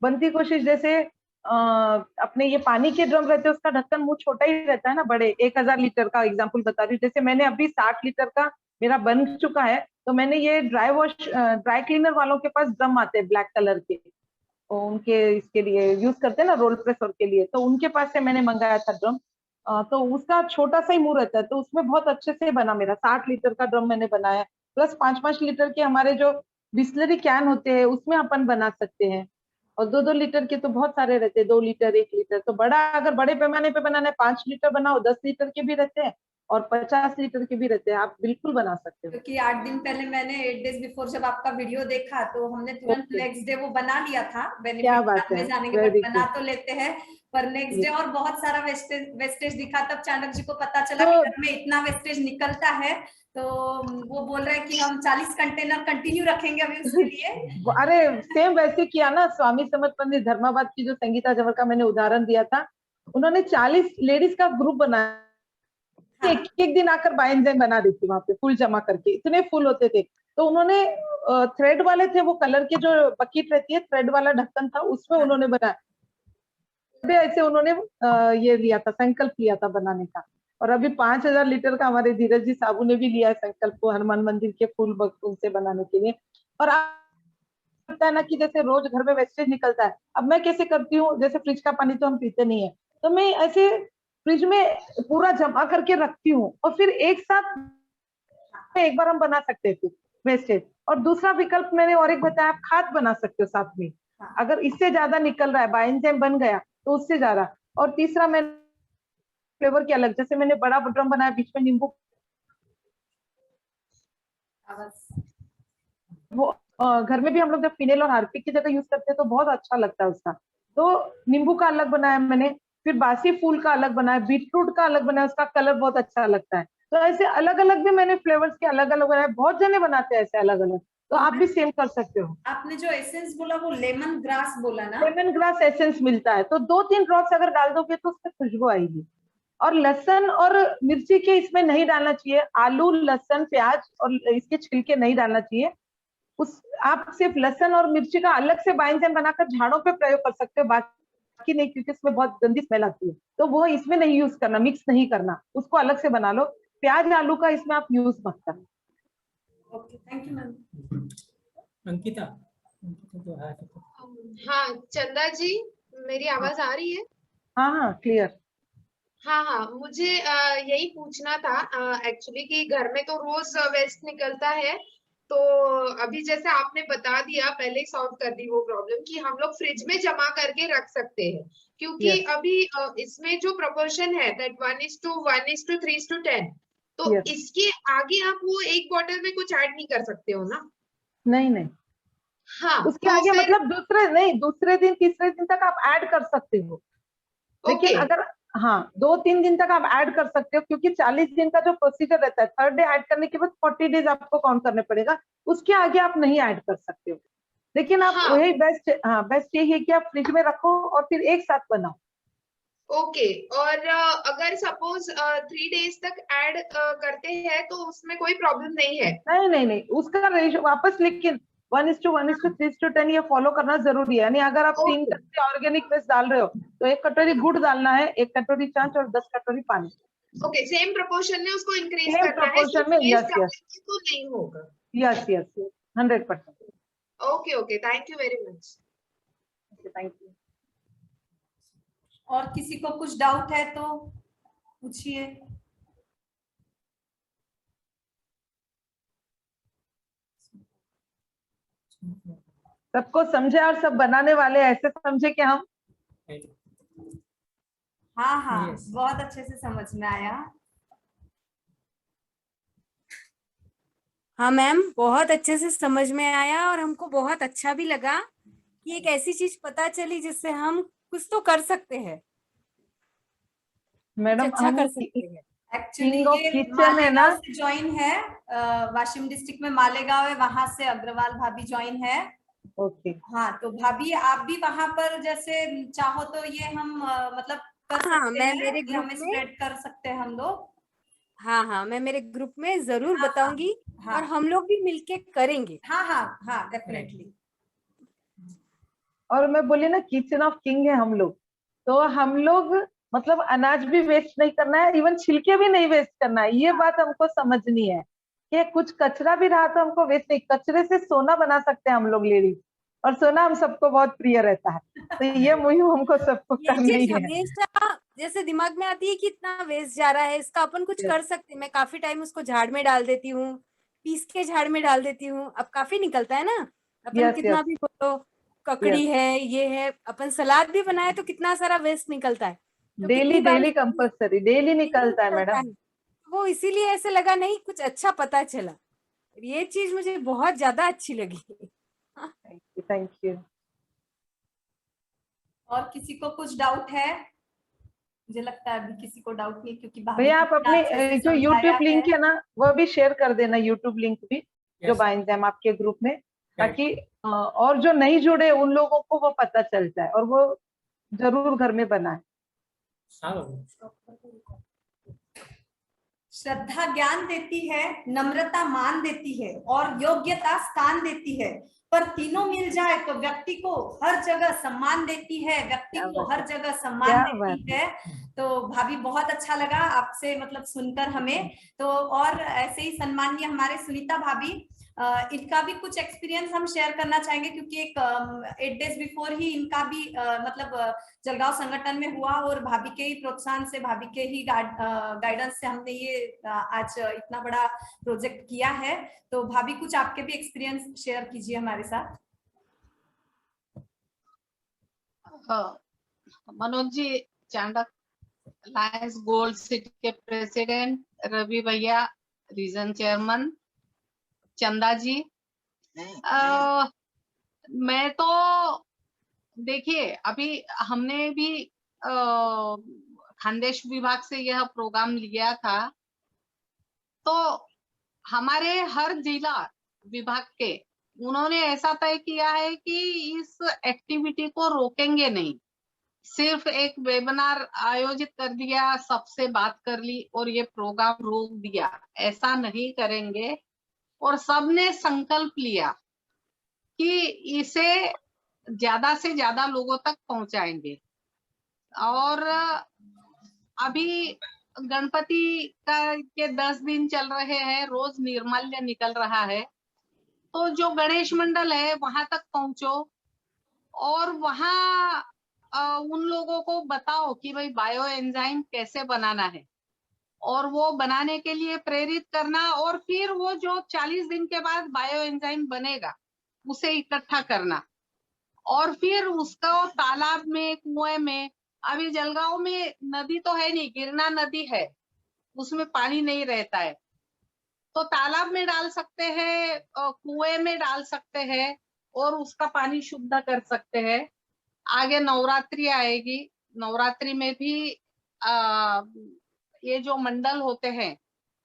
A: बनती कोशिश, जैसे अपने ये पानी के ड्रम रहते हैं, उसका ढक्कन मुंह छोटा ही रहता है ना, बड़े 1000 लीटर का एग्जांपल बता रही हूँ। जैसे मैंने अभी 60 लीटर का मेरा बन चुका है, तो मैंने ये ड्राई क्लीनर वालों के पास ड्रम आते हैं ब्लैक कलर के, तो उनके इसके लिए यूज करते हैं ना, रोल प्रेसर के लिए, तो उनके पास से मैंने मंगाया था ड्रम। तो उसका छोटा सा ही मुंह रहता है, तो उसमें बहुत अच्छे से बना मेरा 60 लीटर का ड्रम मैंने बनाया। प्लस 5-5 लीटर के हमारे जो बिस्लरी कैन होते हैं उसमें अपन बना सकते हैं। और 2-2 लीटर के तो बहुत सारे रहते हैं, 2 लीटर 1 लीटर। तो बड़ा, अगर बड़े पैमाने पे बनाना है 5 लीटर बनाओ, 10 लीटर के भी रहते हैं, और 50 लीटर के भी रहते हैं, आप बिल्कुल बना सकते हो।
C: क्योंकि 8 दिन पहले मैंने 8 डेज बिफोर जब आपका वीडियो देखा तो हमने तुरंत
A: Okay.
C: नेक्स्ट डे वो बना लिया था।
A: क्या
C: बेनिफिट
A: बात
C: बाद में
A: है,
C: जानेंगे, बट
A: वेरी
C: बना
A: गुड।
C: तो लेते हैं पर नेक्स्ट डे
A: Yes.
C: और बहुत सारा वेस्टेज दिखा, तब चाणक्य जी को पता चला
A: तो-
C: कि घर में इतना वेस्टेज निकलता है, तो वो बोल रहे हैं कि हम 40 कंटेनर कंटिन्यू रखेंगे अभी उसके लिए।
A: अरे सेम वैसे किया ना, स्वामी समर्थ मंदिर धर्माबाद की जो संगीता जवर का मैंने उदाहरण दिया था, उन्होंने 40 लेडीज का ग्रुप बनाया,
C: हाँ,
A: एक एक दिन आकर बाइंजन बना दी थी वहां पे, फूल जमा करके, इतने फूल होते थे। तो उन्होंने थ्रेड वाले थे, वो कलर के जो बकेट रहती है, थ्रेड वाला ढक्कन था, उसमें उन्होंने बनाया। ऐसे उन्होंने ये लिया था, संकल्प लिया था बनाने का। और अभी 5000 लीटर का हमारे धीरज जी साबू ने भी लिया है संकल्प को हनुमान मंदिर के फूल से बनाने के लिए। और लगता है ना कि जैसे रोज घर में वेस्टेज निकलता है, अब मैं कैसे करती हूँ, जैसे फ्रिज का पानी तो हम पीते नहीं है, तो मैं ऐसे फ्रिज में पूरा जमा करके रखती हूँ, और फिर एक साथ एक बार हम बना सकते थे वेस्टेज। और दूसरा विकल्प मैंने और एक बताया, आप खाद बना सकते हो साथ में, अगर इससे ज्यादा निकल रहा है, बायोएंजाइम बन गया तो उससे ज्यादा। और तीसरा मैंने फ्लेवर के अलग, जैसे मैंने बड़ा ड्रम बनाया, बीच में नींबू, वो घर में भी हम लोग जब फिनेल और हार्पिक की जगह यूज करते हैं तो बहुत अच्छा लगता है उसका। तो नींबू का अलग बनाया मैंने, फिर बासी फूल का अलग बनाया, बीटरूट का अलग बनाया, उसका कलर बहुत अच्छा लगता है। तो ऐसे अलग अलग भी मैंने फ्लेवर्स के अलग अलग बनाए, बहुत जने बनाते हैं ऐसे अलग अलग, तो आप भी सेम कर सकते हो।
C: आपने जो एसेंस बोला वो लेमन ग्रास बोला ना?
A: लेमन ग्रास एसेंस मिलता है, तो 2-3 ड्रॉप्स अगर डाल दोगे तो उससे खुशबू आएगी। और लहसुन और मिर्ची के इसमें नहीं डालना चाहिए, आलू लहसुन प्याज और इसके छिलके नहीं डालना चाहिए। उस आप सिर्फ लहसुन और मिर्ची का अलग से बाइंजन बनाकर झाड़ों पे प्रयोग कर सकते हो, बाकी नहीं, क्योंकि इसमें बहुत गंदी स्मेल आती है, तो वो इसमें नहीं यूज करना, मिक्स नहीं करना, उसको अलग से बना लो। प्याज आलू का इसमें आप यूज मत करना।
C: Okay, thank you ma'am.
B: Ankita तो है तो।
E: हाँ चंदा जी, मेरी आवाज आ रही है?
A: हाँ हाँ क्लियर।
E: हाँ हाँ, मुझे यही पूछना था एक्चुअली कि घर में तो रोज वेस्ट निकलता है, तो अभी जैसे आपने बता दिया, पहले ही सॉल्व कर दी वो प्रॉब्लम कि हम लोग फ्रिज में जमा करके रख सकते हैं, क्योंकि
A: Yes.
E: अभी इसमें जो प्रोपोर्शन है दैट 1:1:3:10, तो
A: Yes.
E: इसके आगे आप वो एक बॉटल में कुछ ऐड नहीं कर सकते हो ना?
A: नहीं नहीं,
E: हाँ,
A: उसके
E: तो
A: आगे
E: फिर
A: मतलब दूसरे दिन तीसरे दिन तक आप ऐड कर सकते हो, लेकिन
E: ओके,
A: अगर हाँ 2-3 दिन तक आप ऐड कर सकते हो, क्योंकि 40 दिन का जो प्रोसीजर रहता है, थर्ड डे ऐड करने के बाद 40 डेज आपको काउंट करने पड़ेगा, उसके आगे आप नहीं ऐड कर सकते हो। लेकिन आप
E: हाँ
A: वही बेस्ट यही है कि आप फ्रिज में रखो और फिर एक साथ बनाओ।
E: ओके। और अगर सपोज 3 डेज तक ऐड करते हैं तो उसमें कोई प्रॉब्लम नहीं है?
A: नहीं नहीं नहीं, उसका रेशियो वापस, लेकिन 1:1:3:10 ये फॉलो करना जरूरी है। यानी अगर आप 3
E: ओके
A: कटोरी ऑर्गेनिक वेस्ट डाल रहे हो तो 1 कटोरी गुड़ डालना है, 1 कटोरी छाछ और 10 कटोरी पानी,
E: ओके, सेम प्रोपोर्शन में उसको इंक्रीज
A: सेम
E: करना है,
A: प्रोपोर्शन
E: सिर्फ
A: में।
E: टेस्ट
A: यस
E: डालने
A: यस
E: से तो नहीं होगा?
A: Yes yes 100%।
E: Okay okay, thank you very much.
A: Thank you.
C: और किसी को कुछ डाउट है तो पूछिए।
A: सबको समझे और सब बनाने वाले ऐसे समझे कि हम
C: हाँ हाँ,
B: Yes.
C: बहुत अच्छे से समझ में आया।
F: हाँ मैम, बहुत अच्छे से समझ में आया और हमको बहुत अच्छा भी लगा कि एक ऐसी चीज पता चली जिससे हम कुछ तो कर सकते हैं, कुछ
A: मैडम
F: अच्छा
A: हम
F: कर सकते हैं।
C: एक्चुअली
A: किंग ऑफ
C: ये
A: किचन है ना,
C: मालेगांव से ज्वाइन है, वाशिम डिस्ट्रिक्ट में मालेगांव है, वहां से अग्रवाल भाभी ज्वाइन है।
A: ओके।
C: हाँ, तो भाभी आप भी वहां पर जैसे चाहो तो ये हम मतलब कर
F: हाँ,
C: सकते
F: मैं
C: हैं
F: मेरे
C: कि
F: ग्रुप
C: हमें
F: में
C: स्प्रेड कर सकते हैं हम लोग।
F: हाँ हाँ, मैं मेरे ग्रुप में जरूर
C: हाँ,
F: बताऊंगी
C: हाँ
F: और हम लोग भी मिलके करेंगे।
C: हाँ हाँ हाँ, डेफिनेटली।
A: और मैं बोली ना किचन ऑफ किंग है हम लोग, तो हम लोग मतलब अनाज भी वेस्ट नहीं करना है, इवन छिलके भी नहीं वेस्ट करना है, ये बात हमको समझनी है कि कुछ कचरा भी रहा तो हमको वेस्ट नहीं, कचरे से सोना बना सकते हैं हम लोग लेडीज, और सोना हम सबको बहुत प्रिय रहता है, तो ये मुहिम हमको सबको
F: ये
A: करनी
F: चीज
A: है।
F: हमेशा जैसे दिमाग में आती है कि इतना वेस्ट जा रहा है, इसका अपन कुछ
A: Yes.
F: कर सकते हैं। मैं काफी टाइम उसको झाड़ में डाल देती हूँ, पीस के झाड़ में डाल देती हूँ, अब काफी निकलता है ना। अपन
A: Yes,
F: कितना
A: yes.
F: भी बोलो, ककड़ी है, ये है, अपन सलाद भी बनाए तो कितना सारा वेस्ट निकलता है, तो
A: डेली
F: कितनी बार
A: डेली कंपल्सरी डेली निकलता है
F: निकलता
A: मैडम।
F: है। वो इसीलिए ऐसे लगा नहीं कुछ अच्छा पता चला। ये चीज मुझे बहुत ज्यादा अच्छी लगी।
A: Thank you.
C: और किसी को कुछ डाउट है? मुझे लगता है अभी किसी को डाउट नहीं, क्योंकि भाभी
A: भैया आप
C: ने इतना
A: अपने
C: अच्छे से
A: जो
C: समझाया
A: यूट्यूब लिंक
C: है।
A: है ना वह भी शेयर कर देना, यूट्यूब लिंक भी जो
B: Yes.
A: बाइंजाम आपके ग्रुप में, ताकि और जो नहीं जुड़े उन लोगों को वो पता चल जाए और वो जरूर घर में बनाए।
C: श्रद्धा ज्ञान देती है, नम्रता मान देती है और योग्यता स्थान देती है, पर तीनों मिल जाए तो व्यक्ति को हर जगह सम्मान देती है, व्यक्ति
A: क्या
C: को
A: बात
C: हर
A: है,
C: जगह
A: क्या
C: सम्मान
A: बात
C: देती है। तो भाभी बहुत अच्छा लगा आपसे मतलब सुनकर हमें। तो और ऐसे ही सम्मानीय हमारे सुनीता भाभी, इनका भी कुछ एक्सपीरियंस हम शेयर करना चाहेंगे, क्योंकि एक 8 डेज बिफोर ही इनका भी मतलब जलगांव संगठन में हुआ और भाभी के ही प्रोत्साहन से, भाभी के ही गाइडेंस से हमने ये आज इतना बड़ा प्रोजेक्ट किया है। तो भाभी कुछ आपके भी एक्सपीरियंस शेयर कीजिए हमारे साथ।
G: Manoj ji, Chandak Lions gold city के प्रेसिडेंट, रवि भैया रीजन चेयरमैन, चंदा जी, मैं तो देखिए अभी हमने भी खानदेश विभाग से यह प्रोग्राम लिया था, तो हमारे हर जिला विभाग के उन्होंने ऐसा तय किया है कि इस एक्टिविटी को रोकेंगे नहीं। सिर्फ एक वेबिनार आयोजित कर दिया, सबसे बात कर ली और ये प्रोग्राम रोक दिया, ऐसा नहीं करेंगे। और सबने संकल्प लिया कि इसे ज्यादा से ज्यादा लोगों तक पहुंचाएंगे। और अभी गणपति का के 10 दिन चल रहे हैं, रोज निर्माल्य निकल रहा है, तो जो गणेश मंडल है वहां तक पहुंचो और वहां उन लोगों को बताओ कि भाई बायो एंजाइम कैसे बनाना है और वो बनाने के लिए प्रेरित करना। और फिर वो जो 40 दिन के बाद बायो एंजाइम बनेगा उसे इकट्ठा करना और फिर उसको तालाब में, कुएं में, अभी जलगांव में नदी तो है नहीं, गिरना नदी है, उसमें पानी नहीं रहता है, तो तालाब में डाल सकते हैं, कुएं में डाल सकते हैं और उसका पानी शुद्ध कर सकते हैं। आगे नवरात्रि आएगी, नवरात्रि में भी ये जो मंडल होते हैं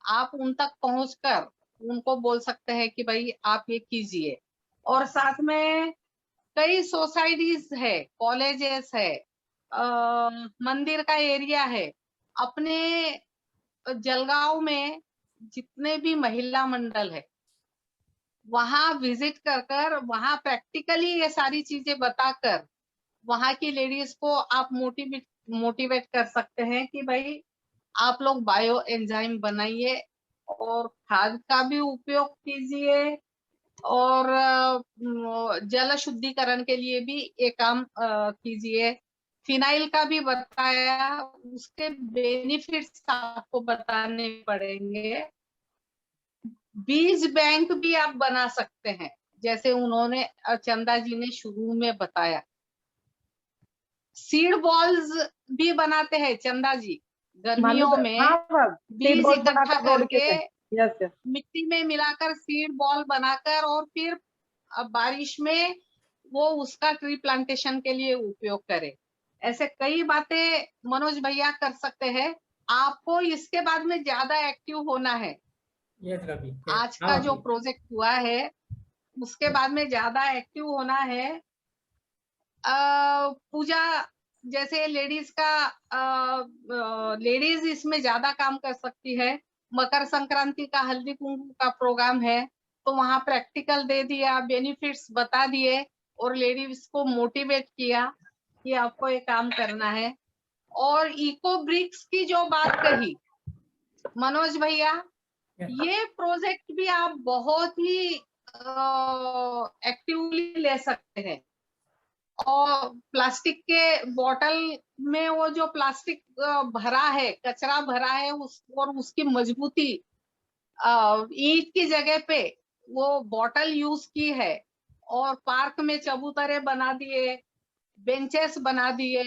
G: आप उन तक पहुंचकर उनको बोल सकते हैं कि भाई आप ये कीजिए। और साथ में कई सोसाइटीज है, कॉलेजेस है, मंदिर का एरिया है, अपने जलगांव में जितने भी महिला मंडल है वहां विजिट कर वहां प्रैक्टिकली ये सारी चीजें बताकर वहां की लेडीज को आप मोटिवेट कर सकते हैं कि भाई आप लोग बायो एंजाइम बनाइए और खाद का भी उपयोग कीजिए और जल शुद्धिकरण के लिए भी ये काम कीजिए। फिनाइल का भी बताया, उसके बेनिफिट्स आपको बताने पड़ेंगे। बीज बैंक भी आप बना सकते हैं, जैसे उन्होंने चंदा जी ने शुरू में बताया। सीड बॉल्स भी बनाते हैं चंदा जी, गर्मियों में बीज इकट्ठा करके मिट्टी में मिलाकर सीड बॉल बनाकर और फिर बारिश में वो उसका ट्री प्लांटेशन के लिए उपयोग करे। ऐसे कई बातें मनोज भैया कर सकते हैं। आपको इसके बाद में ज्यादा एक्टिव होना है। आज का जो प्रोजेक्ट हुआ है उसके बाद में ज्यादा एक्टिव होना है। पूजा जैसे लेडीज का लेडीज इसमें ज्यादा काम कर सकती है। मकर संक्रांति का हल्दी कुंकू का प्रोग्राम है तो वहां प्रैक्टिकल दे दिया, बेनिफिट्स बता दिए और लेडीज को मोटिवेट किया कि आपको ये काम करना है। और इको ब्रिक्स की जो बात कही मनोज भैया, ये प्रोजेक्ट भी आप बहुत ही एक्टिवली ले सकते हैं। और प्लास्टिक के बोतल में वो जो प्लास्टिक भरा है, कचरा भरा है, और उसकी मजबूती ईंट की जगह पे वो बोतल यूज की है और पार्क में चबूतरे बना दिए, बेंचेस बना दिए।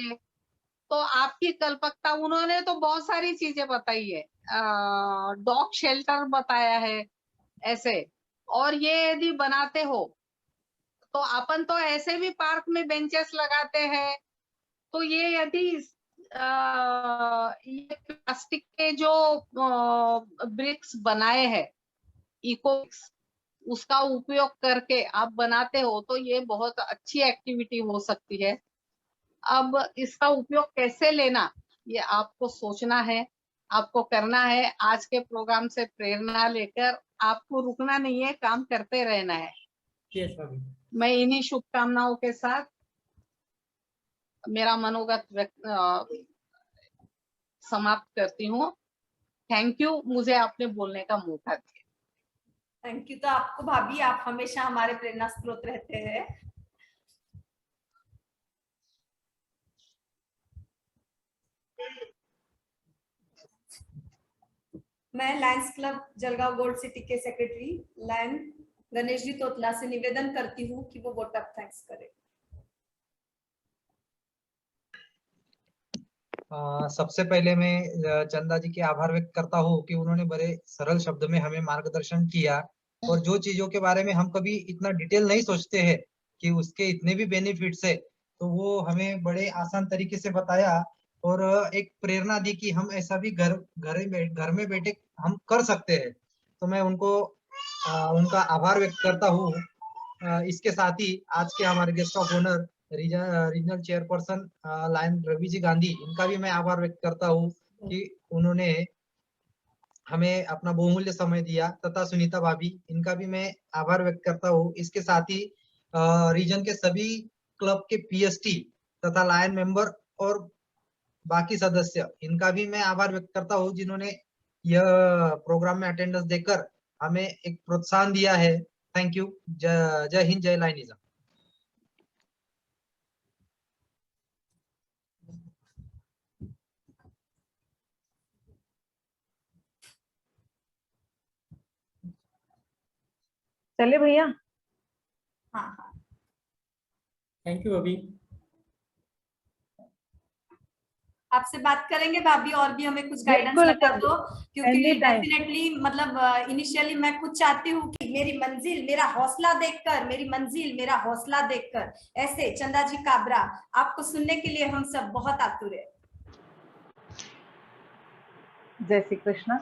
G: तो आपकी कल्पकता, उन्होंने तो बहुत सारी चीजें बताई है। डॉग शेल्टर बताया है ऐसे। और ये यदि बनाते हो तो अपन तो ऐसे भी पार्क में बेंचेस लगाते हैं, तो ये यदि ये प्लास्टिक के जो ब्रिक्स बनाए हैं इको, उसका उपयोग करके आप बनाते हो तो ये बहुत अच्छी एक्टिविटी हो सकती है। अब इसका उपयोग कैसे लेना ये आपको सोचना है, आपको करना है। आज के प्रोग्राम से प्रेरणा लेकर आपको रुकना नहीं है, काम करते रहना है।
B: यस भाभी।
G: मैं इन्हीं शुभकामनाओं के साथ मेरा मनोगत समाप्त करती हूँ। थैंक यू, मुझे आपने बोलने का मौका दिया।
C: थैंक यू तो आपको भाभी, आप हमेशा हमारे प्रेरणा स्रोत रहते हैं। मैं Lions club Jalgaon gold city के सेक्रेटरी लायन गणेश जी तोतला से निवेदन करती हूँ कि वो वोट ऑफ थैंक्स करें।
H: सबसे पहले मैं चंदा जी के आभार व्यक्त करता हूँ कि उन्होंने बड़े सरल शब्द में हमें मार्गदर्शन किया, और जो चीजों के बारे में हम कभी इतना डिटेल नहीं सोचते हैं कि उसके इतने भी बेनिफिट्स है, तो वो हमें बड़े आसान तरीके से बताया और एक प्रेरणा दी कि हम ऐसा भी घर में बैठे हम कर सकते हैं। तो मैं उनका आभार व्यक्त करता हूँ। इसके साथ ही आज के हमारे guest of honour regional chairperson lion Ravi ji Gandhi, इनका भी मैं आभार व्यक्त करता हूँ कि उन्होंने हमें अपना बहुमूल्य समय दिया, तथा सुनीता भाभी, इनका भी मैं आभार व्यक्त करता हूँ। इसके साथ ही रीजन के सभी क्लब के पीएसटी तथा लायन मेंबर और बाकी सदस्य, इनका भी मैं आभार व्यक्त करता हूँ जिन्होंने यह प्रोग्राम में अटेंडेंस देकर हमें एक प्रोत्साहन दिया है। Thank you. जय हिंद, जय लायनिज्म।
A: चले भैया।
C: हाँ हाँ,
B: थैंक यू भाभी।
C: आपसे बात करेंगे भाभी, और भी हमें कुछ गाइडेंस
A: बिल्कुल
C: लगा
A: सर,
C: दो, क्योंकि
A: anytime।
C: डेफिनेटली मतलब इनिशियली मैं खुद चाहती हूँ कि मेरी मंजिल मेरा हौसला देखकर, मेरी मंजिल मेरा हौसला देखकर, ऐसे चंदा जी काबरा, आपको सुनने के लिए हम सब बहुत आतुर है।
A: जय श्री कृष्णा।